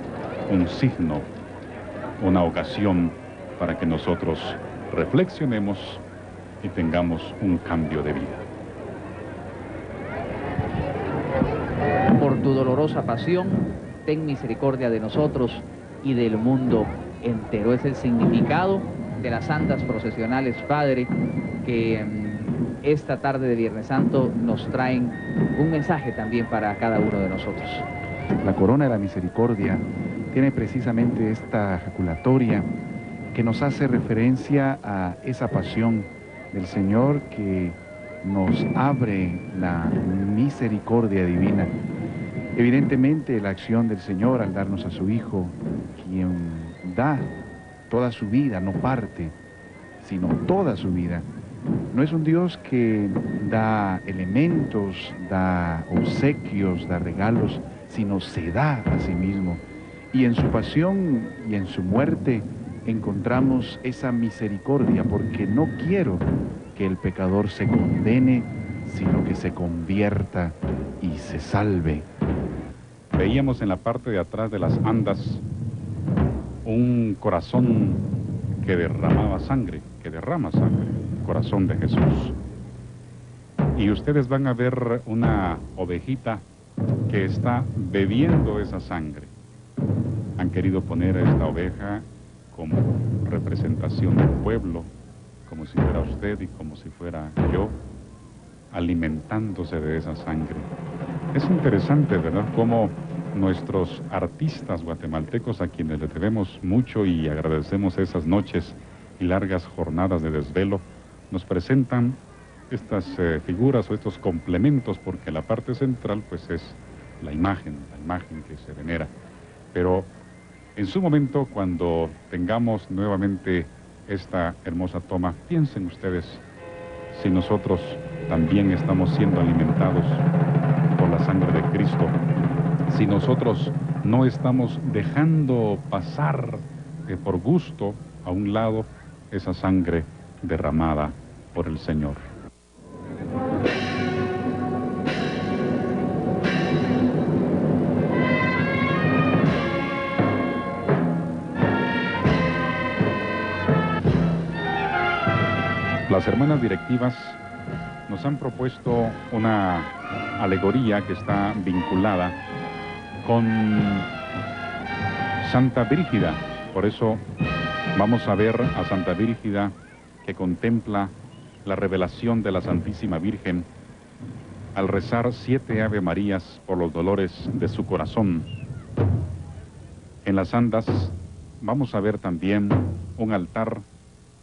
un signo, una ocasión para que nosotros reflexionemos y tengamos un cambio de vida. Por tu dolorosa pasión, ten misericordia de nosotros y del mundo entero. Es el significado de las santas procesionales, Padre, que esta tarde de Viernes Santo nos traen un mensaje también para cada uno de nosotros. La corona de la misericordia tiene precisamente esta ejaculatoria que nos hace referencia a esa pasión del Señor que nos abre la misericordia divina. Evidentemente la acción del Señor al darnos a su Hijo, quien da toda su vida, no parte, sino toda su vida. No es un Dios que da elementos, da obsequios, da regalos, sino se da a sí mismo. Y en su pasión y en su muerte encontramos esa misericordia, porque no quiero que el pecador se condene, sino que se convierta y se salve. Veíamos en la parte de atrás de las andas un corazón que derramaba sangre, que derrama sangre, el corazón de Jesús. Y ustedes van a ver una ovejita que está bebiendo esa sangre. Han querido poner a esta oveja como representación del pueblo, como si fuera usted y como si fuera yo, alimentándose de esa sangre. Es interesante, ¿verdad?, cómo nuestros artistas guatemaltecos, a quienes les debemos mucho y agradecemos esas noches y largas jornadas de desvelo, nos presentan estas figuras o estos complementos, porque la parte central pues es la imagen que se venera. Pero en su momento, cuando tengamos nuevamente esta hermosa toma, piensen ustedes si nosotros también estamos siendo alimentados por la sangre de Cristo, si nosotros no estamos dejando pasar por gusto a un lado esa sangre derramada por el Señor. Las hermanas directivas nos han propuesto una alegoría que está vinculada con Santa Brígida. Por eso vamos a ver a Santa Brígida, que contempla la revelación de la Santísima Virgen al rezar 7 Ave Marías por los dolores de su corazón. En las andas vamos a ver también un altar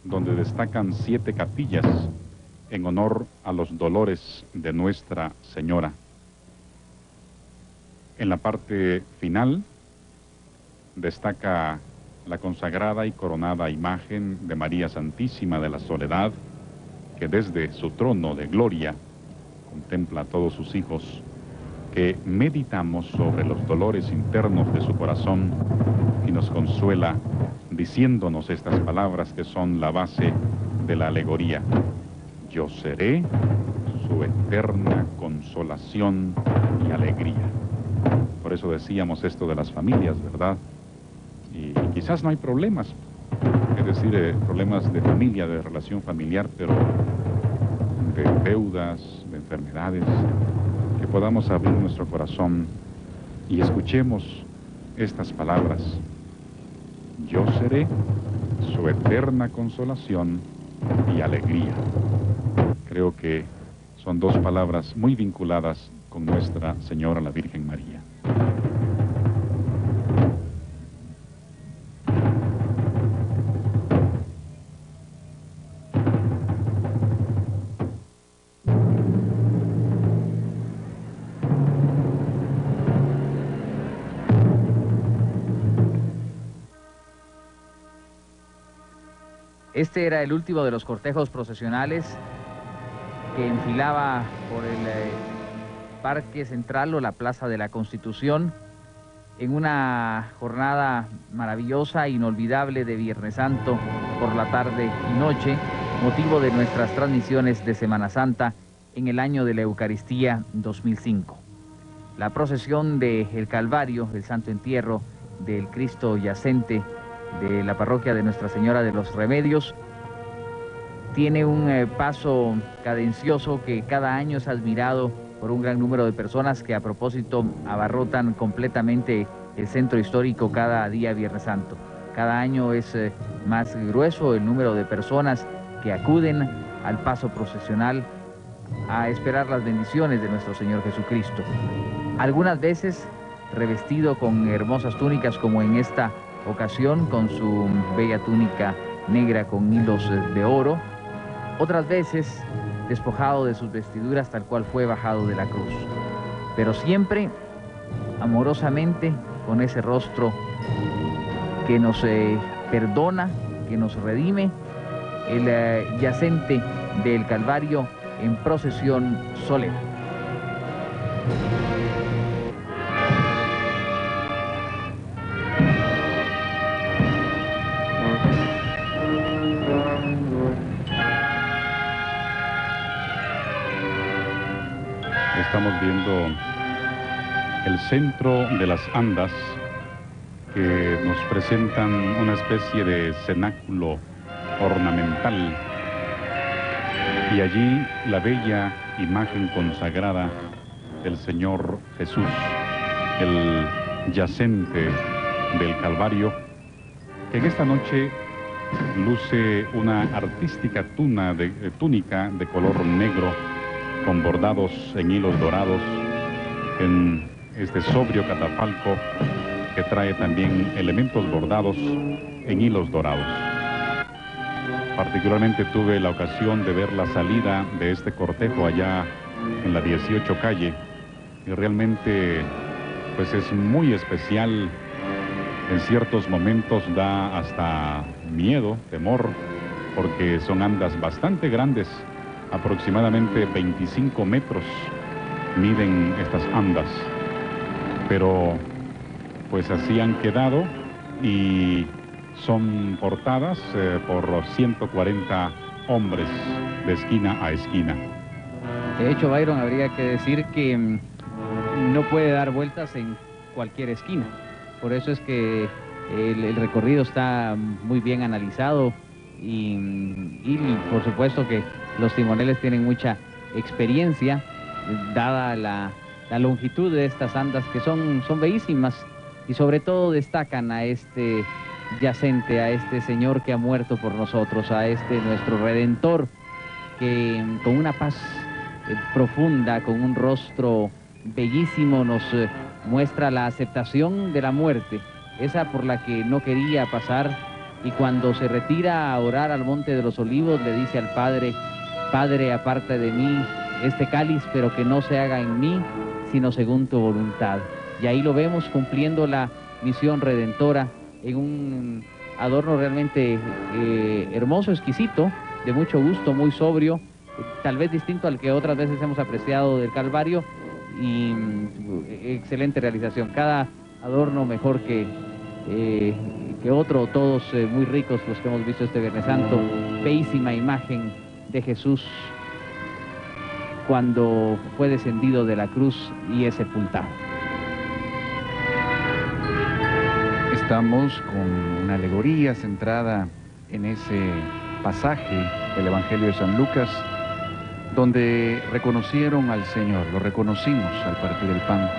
donde destacan 7 capillas en honor a los dolores de Nuestra Señora. En la parte final destaca la consagrada y coronada imagen de María Santísima de la Soledad, que desde su trono de gloria contempla a todos sus hijos, que meditamos sobre los dolores internos de su corazón y nos consuela diciéndonos estas palabras que son la base de la alegoría. Yo seré su eterna consolación y alegría. Por eso decíamos esto de las familias, ¿verdad? Y quizás no hay problemas, es decir, problemas de familia, de relación familiar, pero de deudas, de enfermedades, que podamos abrir nuestro corazón y escuchemos estas palabras. Yo seré su eterna consolación y alegría. Creo que son 2 palabras muy vinculadas con Nuestra Señora la Virgen María. Este era el último de los cortejos procesionales que enfilaba por el Parque Central o la Plaza de la Constitución en una jornada maravillosa, inolvidable de Viernes Santo por la tarde y noche, motivo de nuestras transmisiones de Semana Santa en el año de la Eucaristía 2005. La procesión del Calvario, el Santo Entierro del Cristo Yacente de la parroquia de Nuestra Señora de los Remedios, tiene un paso cadencioso que cada año es admirado por un gran número de personas que a propósito abarrotan completamente el centro histórico cada día Viernes Santo. Cada año es más grueso el número de personas que acuden al paso procesional a esperar las bendiciones de nuestro Señor Jesucristo. Algunas veces revestido con hermosas túnicas, como en esta ocasión con su bella túnica negra con hilos de oro, otras veces despojado de sus vestiduras tal cual fue bajado de la cruz, pero siempre amorosamente con ese rostro que nos perdona, que nos redime, el yacente del Calvario en procesión solemne. Estamos viendo el centro de las andas que nos presentan una especie de cenáculo ornamental y allí la bella imagen consagrada del Señor Jesús, el yacente del Calvario, que en esta noche luce una artística túnica de color negro con bordados en hilos dorados, en este sobrio catafalco que trae también elementos bordados en hilos dorados. Particularmente tuve la ocasión de ver la salida de este cortejo allá en la 18 calle y realmente pues es muy especial En ciertos momentos da hasta miedo, temor, porque son andas bastante grandes, aproximadamente 25 metros miden estas andas, pero pues así han quedado y son portadas por 140 hombres de esquina a esquina. De hecho, Byron, habría que decir que no puede dar vueltas en cualquier esquina. Por eso es que el recorrido está muy bien analizado y por supuesto que los timoneles tienen mucha experiencia, dada la longitud de estas andas que son bellísimas y sobre todo destacan a este yacente, a este Señor que ha muerto por nosotros, a este nuestro Redentor, que con una paz profunda, con un rostro bellísimo, nos muestra la aceptación de la muerte, esa por la que no quería pasar, y cuando se retira a orar al Monte de los Olivos le dice al Padre: Padre, aparta de mí este cáliz, pero que no se haga en mí, sino según tu voluntad. Y ahí lo vemos cumpliendo la misión redentora en un adorno realmente hermoso, exquisito, de mucho gusto, muy sobrio, tal vez distinto al que otras veces hemos apreciado del Calvario, y excelente realización. Cada adorno mejor que otro, todos muy ricos los que hemos visto este Viernes Santo. Bellísima imagen de Jesús cuando fue descendido de la cruz y es sepultado. Estamos con una alegoría centrada en ese pasaje del Evangelio de San Lucas, donde reconocieron al Señor, lo reconocimos al partir el pan.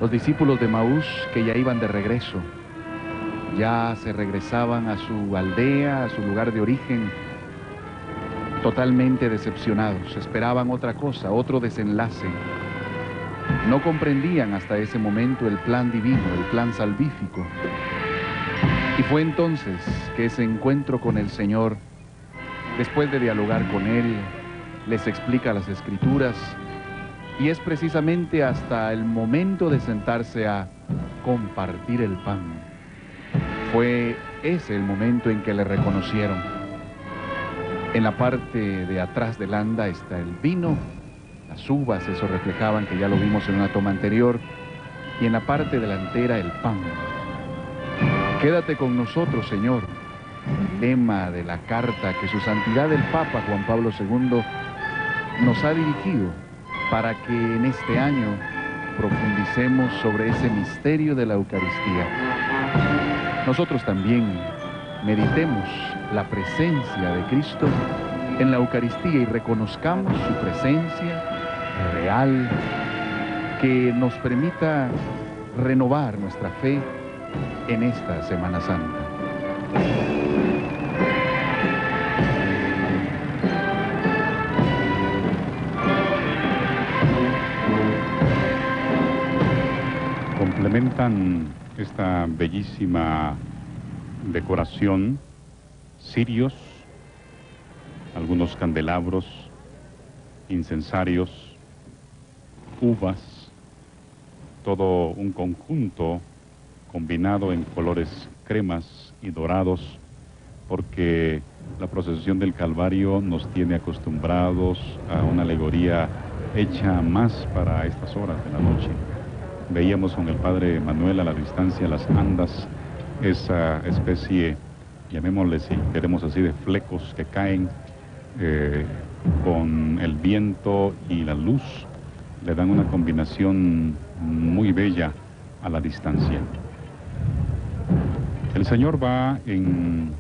Los discípulos de Maús, que ya iban de regreso, ya se regresaban a su aldea, a su lugar de origen, totalmente decepcionados, esperaban otra cosa, otro desenlace. No comprendían hasta ese momento el plan divino, el plan salvífico. Y fue entonces que ese encuentro con el Señor, después de dialogar con Él, les explica las Escrituras, y es precisamente hasta el momento de sentarse a compartir el pan. Fue ese el momento en que le reconocieron. En la parte de atrás del anda está el vino, las uvas, eso reflejaban, que ya lo vimos en una toma anterior, y en la parte delantera el pan. Quédate con nosotros, Señor, el lema de la carta que su santidad el Papa Juan Pablo II nos ha dirigido para que en este año profundicemos sobre ese misterio de la Eucaristía. Nosotros también meditemos la presencia de Cristo en la Eucaristía y reconozcamos su presencia real, que nos permita renovar nuestra fe en esta Semana Santa. Complementan esta bellísima decoración cirios, algunos candelabros, incensarios, uvas, todo un conjunto combinado en colores cremas y dorados, porque la procesión del Calvario nos tiene acostumbrados a una alegoría hecha más para estas horas de la noche. Veíamos con el Padre Manuel a la distancia las andas, esa especie, llamémosle si queremos así, de flecos que caen con el viento y la luz, le dan una combinación muy bella a la distancia. El Señor va en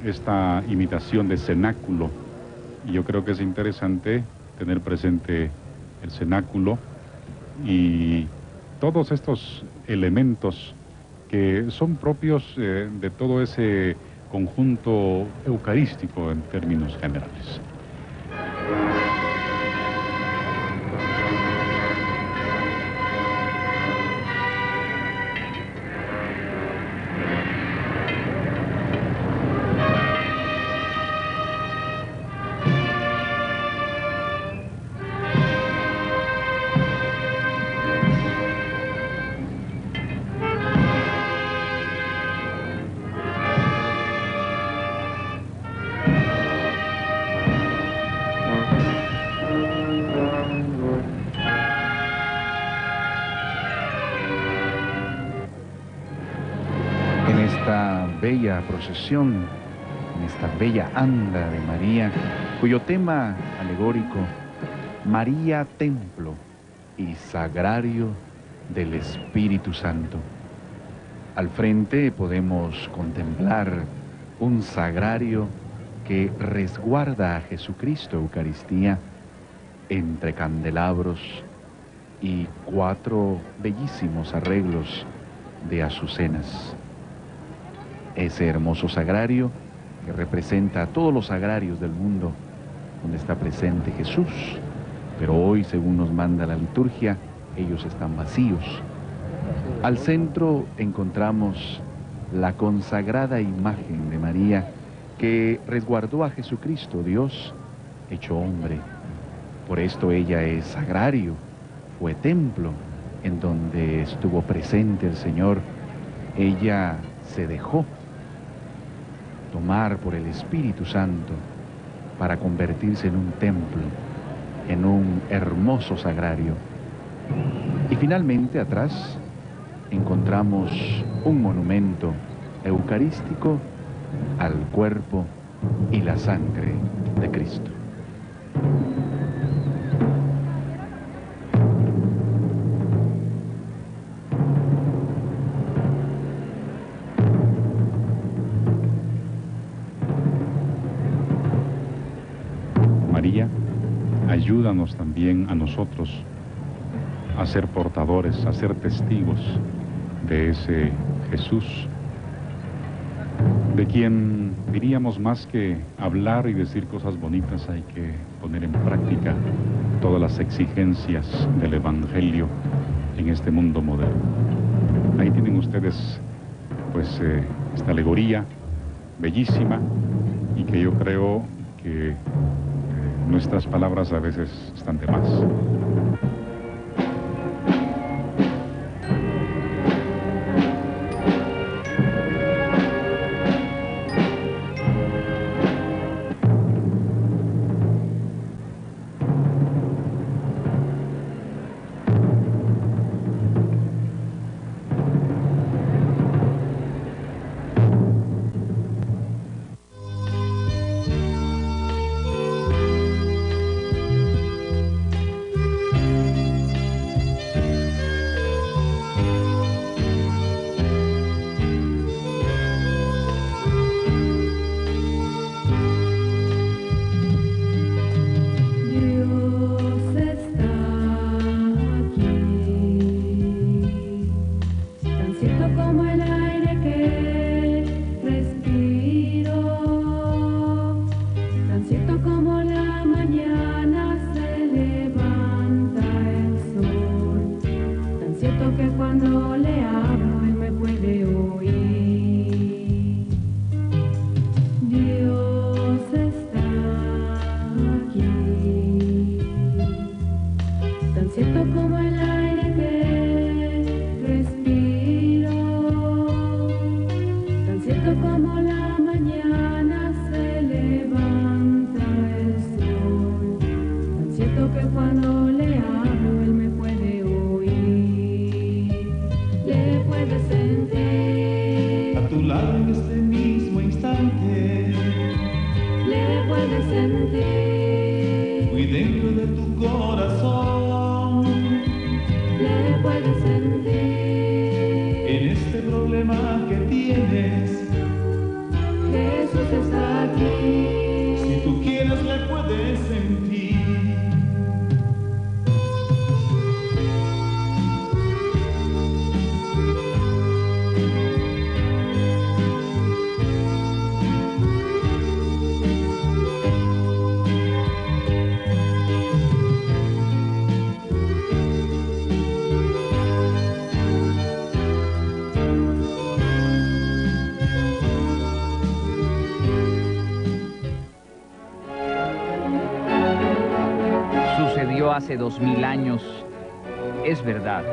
esta imitación de cenáculo, y yo creo que es interesante tener presente el cenáculo y todos estos elementos que son propios de todo ese conjunto eucarístico en términos generales. bella procesión, en esta bella anda de María, cuyo tema alegórico, María Templo y Sagrario del Espíritu Santo. Al frente podemos contemplar un sagrario que resguarda a Jesucristo Eucaristía entre candelabros y 4 bellísimos arreglos de azucenas. Ese hermoso sagrario que representa a todos los sagrarios del mundo donde está presente Jesús, pero hoy, según nos manda la liturgia, ellos están vacíos. Al centro encontramos la consagrada imagen de María que resguardó a Jesucristo, Dios hecho hombre. Por esto ella es sagrario, fue templo en donde estuvo presente el Señor. Ella se dejó tomar por el Espíritu Santo para convertirse en un templo, en un hermoso sagrario. Y finalmente atrás encontramos un monumento eucarístico al cuerpo y la sangre de Cristo. María, ayúdanos también a nosotros a ser portadores, a ser testigos de ese Jesús, de quien diríamos más que hablar y decir cosas bonitas, hay que poner en práctica todas las exigencias del Evangelio en este mundo moderno. Ahí tienen ustedes pues esta alegoría bellísima y que yo creo que nuestras palabras a veces están de más. Hace 2000 años, es verdad,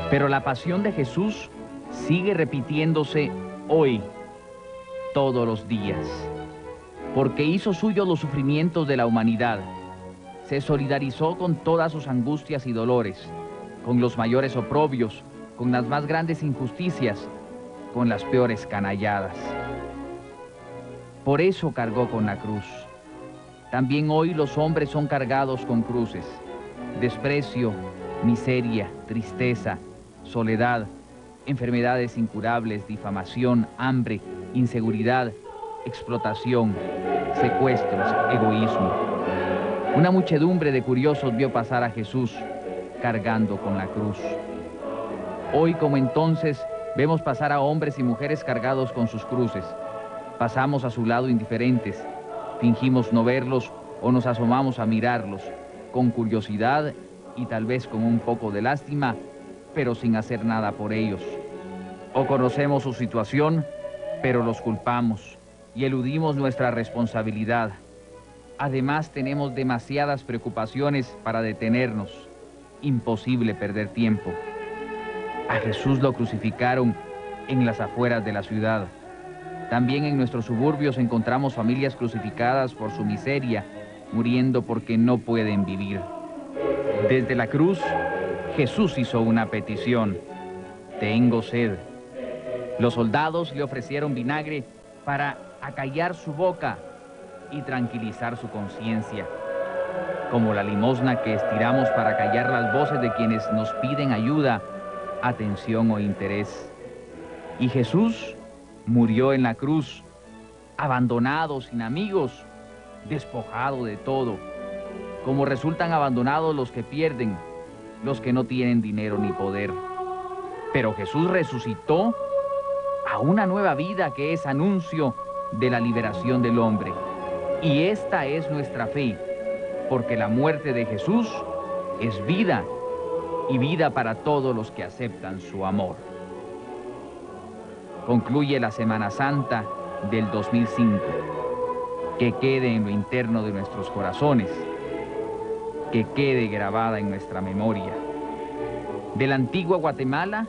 pero la pasión de Jesús sigue repitiéndose hoy, todos los días, porque hizo suyos los sufrimientos de la humanidad, se solidarizó con todas sus angustias y dolores, con los mayores oprobios, con las más grandes injusticias, con las peores canalladas. Por eso cargó con la cruz. También hoy los hombres son cargados con cruces. Desprecio, miseria, tristeza, soledad, enfermedades incurables, difamación, hambre, inseguridad, explotación, secuestros, egoísmo. Una muchedumbre de curiosos vio pasar a Jesús cargando con la cruz. Hoy, como entonces, vemos pasar a hombres y mujeres cargados con sus cruces. Pasamos a su lado indiferentes, fingimos no verlos o nos asomamos a mirarlos, con curiosidad y tal vez con un poco de lástima, pero sin hacer nada por ellos. O conocemos su situación, pero los culpamos y eludimos nuestra responsabilidad. Además, tenemos demasiadas preocupaciones para detenernos. Imposible perder tiempo. A Jesús lo crucificaron en las afueras de la ciudad. También en nuestros suburbios encontramos familias crucificadas por su miseria, muriendo porque no pueden vivir. Desde la cruz, Jesús hizo una petición: tengo sed. Los soldados le ofrecieron vinagre para acallar su boca y tranquilizar su conciencia, como la limosna que estiramos para callar las voces de quienes nos piden ayuda, atención o interés. Y Jesús murió en la cruz, abandonado, sin amigos, despojado de todo, como resultan abandonados los que pierden, los que no tienen dinero ni poder. Pero Jesús resucitó a una nueva vida que es anuncio de la liberación del hombre. Y esta es nuestra fe, porque la muerte de Jesús es vida, y vida para todos los que aceptan su amor. Concluye la Semana Santa del 2005. Que quede en lo interno de nuestros corazones, que quede grabada en nuestra memoria. De la antigua Guatemala,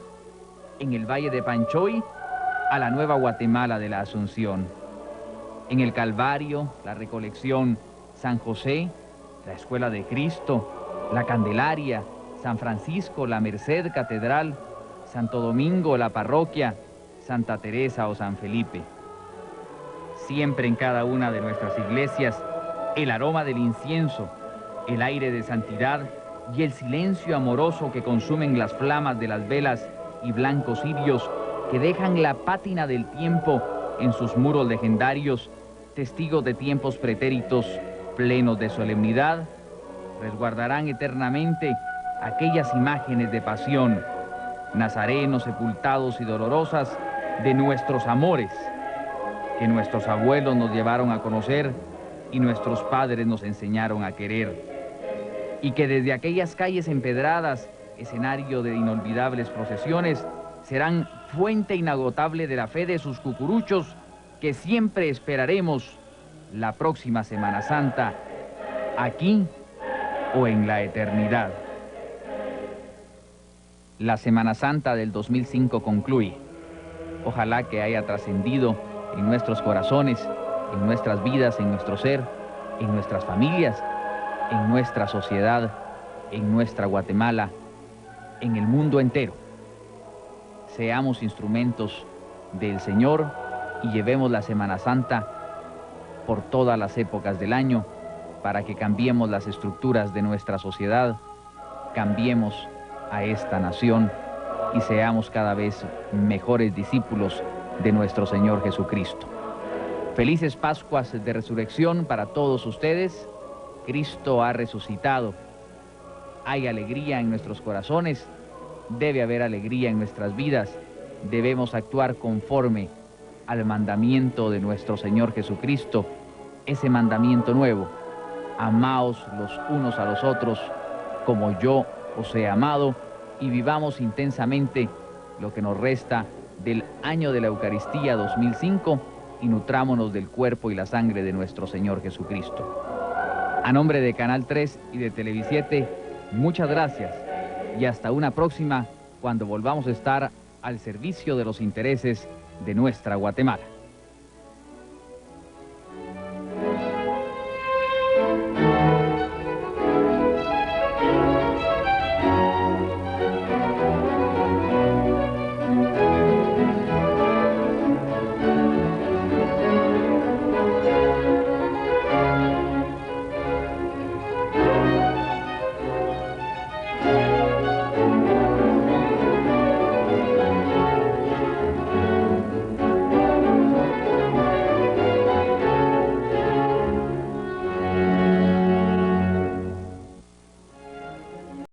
en el Valle de Panchoy, a la nueva Guatemala de la Asunción. En el Calvario, la Recolección, San José, la Escuela de Cristo, la Candelaria, San Francisco, la Merced Catedral, Santo Domingo, la Parroquia, Santa Teresa o San Felipe. Siempre en cada una de nuestras iglesias, el aroma del incienso, el aire de santidad y el silencio amoroso que consumen las flamas de las velas y blancos cirios que dejan la pátina del tiempo en sus muros legendarios, testigos de tiempos pretéritos plenos de solemnidad, resguardarán eternamente aquellas imágenes de pasión, nazarenos sepultados y dolorosas de nuestros amores, que nuestros abuelos nos llevaron a conocer y nuestros padres nos enseñaron a querer, y que desde aquellas calles empedradas, escenario de inolvidables procesiones, serán fuente inagotable de la fe de sus cucuruchos, que siempre esperaremos la próxima Semana Santa, aquí o en la eternidad. La Semana Santa del 2005 concluye. Ojalá que haya trascendido en nuestros corazones, en nuestras vidas, en nuestro ser, en nuestras familias, en nuestra sociedad, en nuestra Guatemala, en el mundo entero. Seamos instrumentos del Señor y llevemos la Semana Santa por todas las épocas del año para que cambiemos las estructuras de nuestra sociedad, cambiemos a esta nación y seamos cada vez mejores discípulos de nuestro Señor Jesucristo. Felices Pascuas de Resurrección para todos ustedes. Cristo ha resucitado. Hay alegría en nuestros corazones, debe haber alegría en nuestras vidas. Debemos actuar conforme al mandamiento de nuestro Señor Jesucristo, ese mandamiento nuevo: amaos los unos a los otros como yo os he amado, y vivamos intensamente lo que nos resta del año de la Eucaristía 2005 y nutrámonos del cuerpo y la sangre de nuestro Señor Jesucristo. A nombre de Canal 3 y de Televisiete, muchas gracias y hasta una próxima, cuando volvamos a estar al servicio de los intereses de nuestra Guatemala.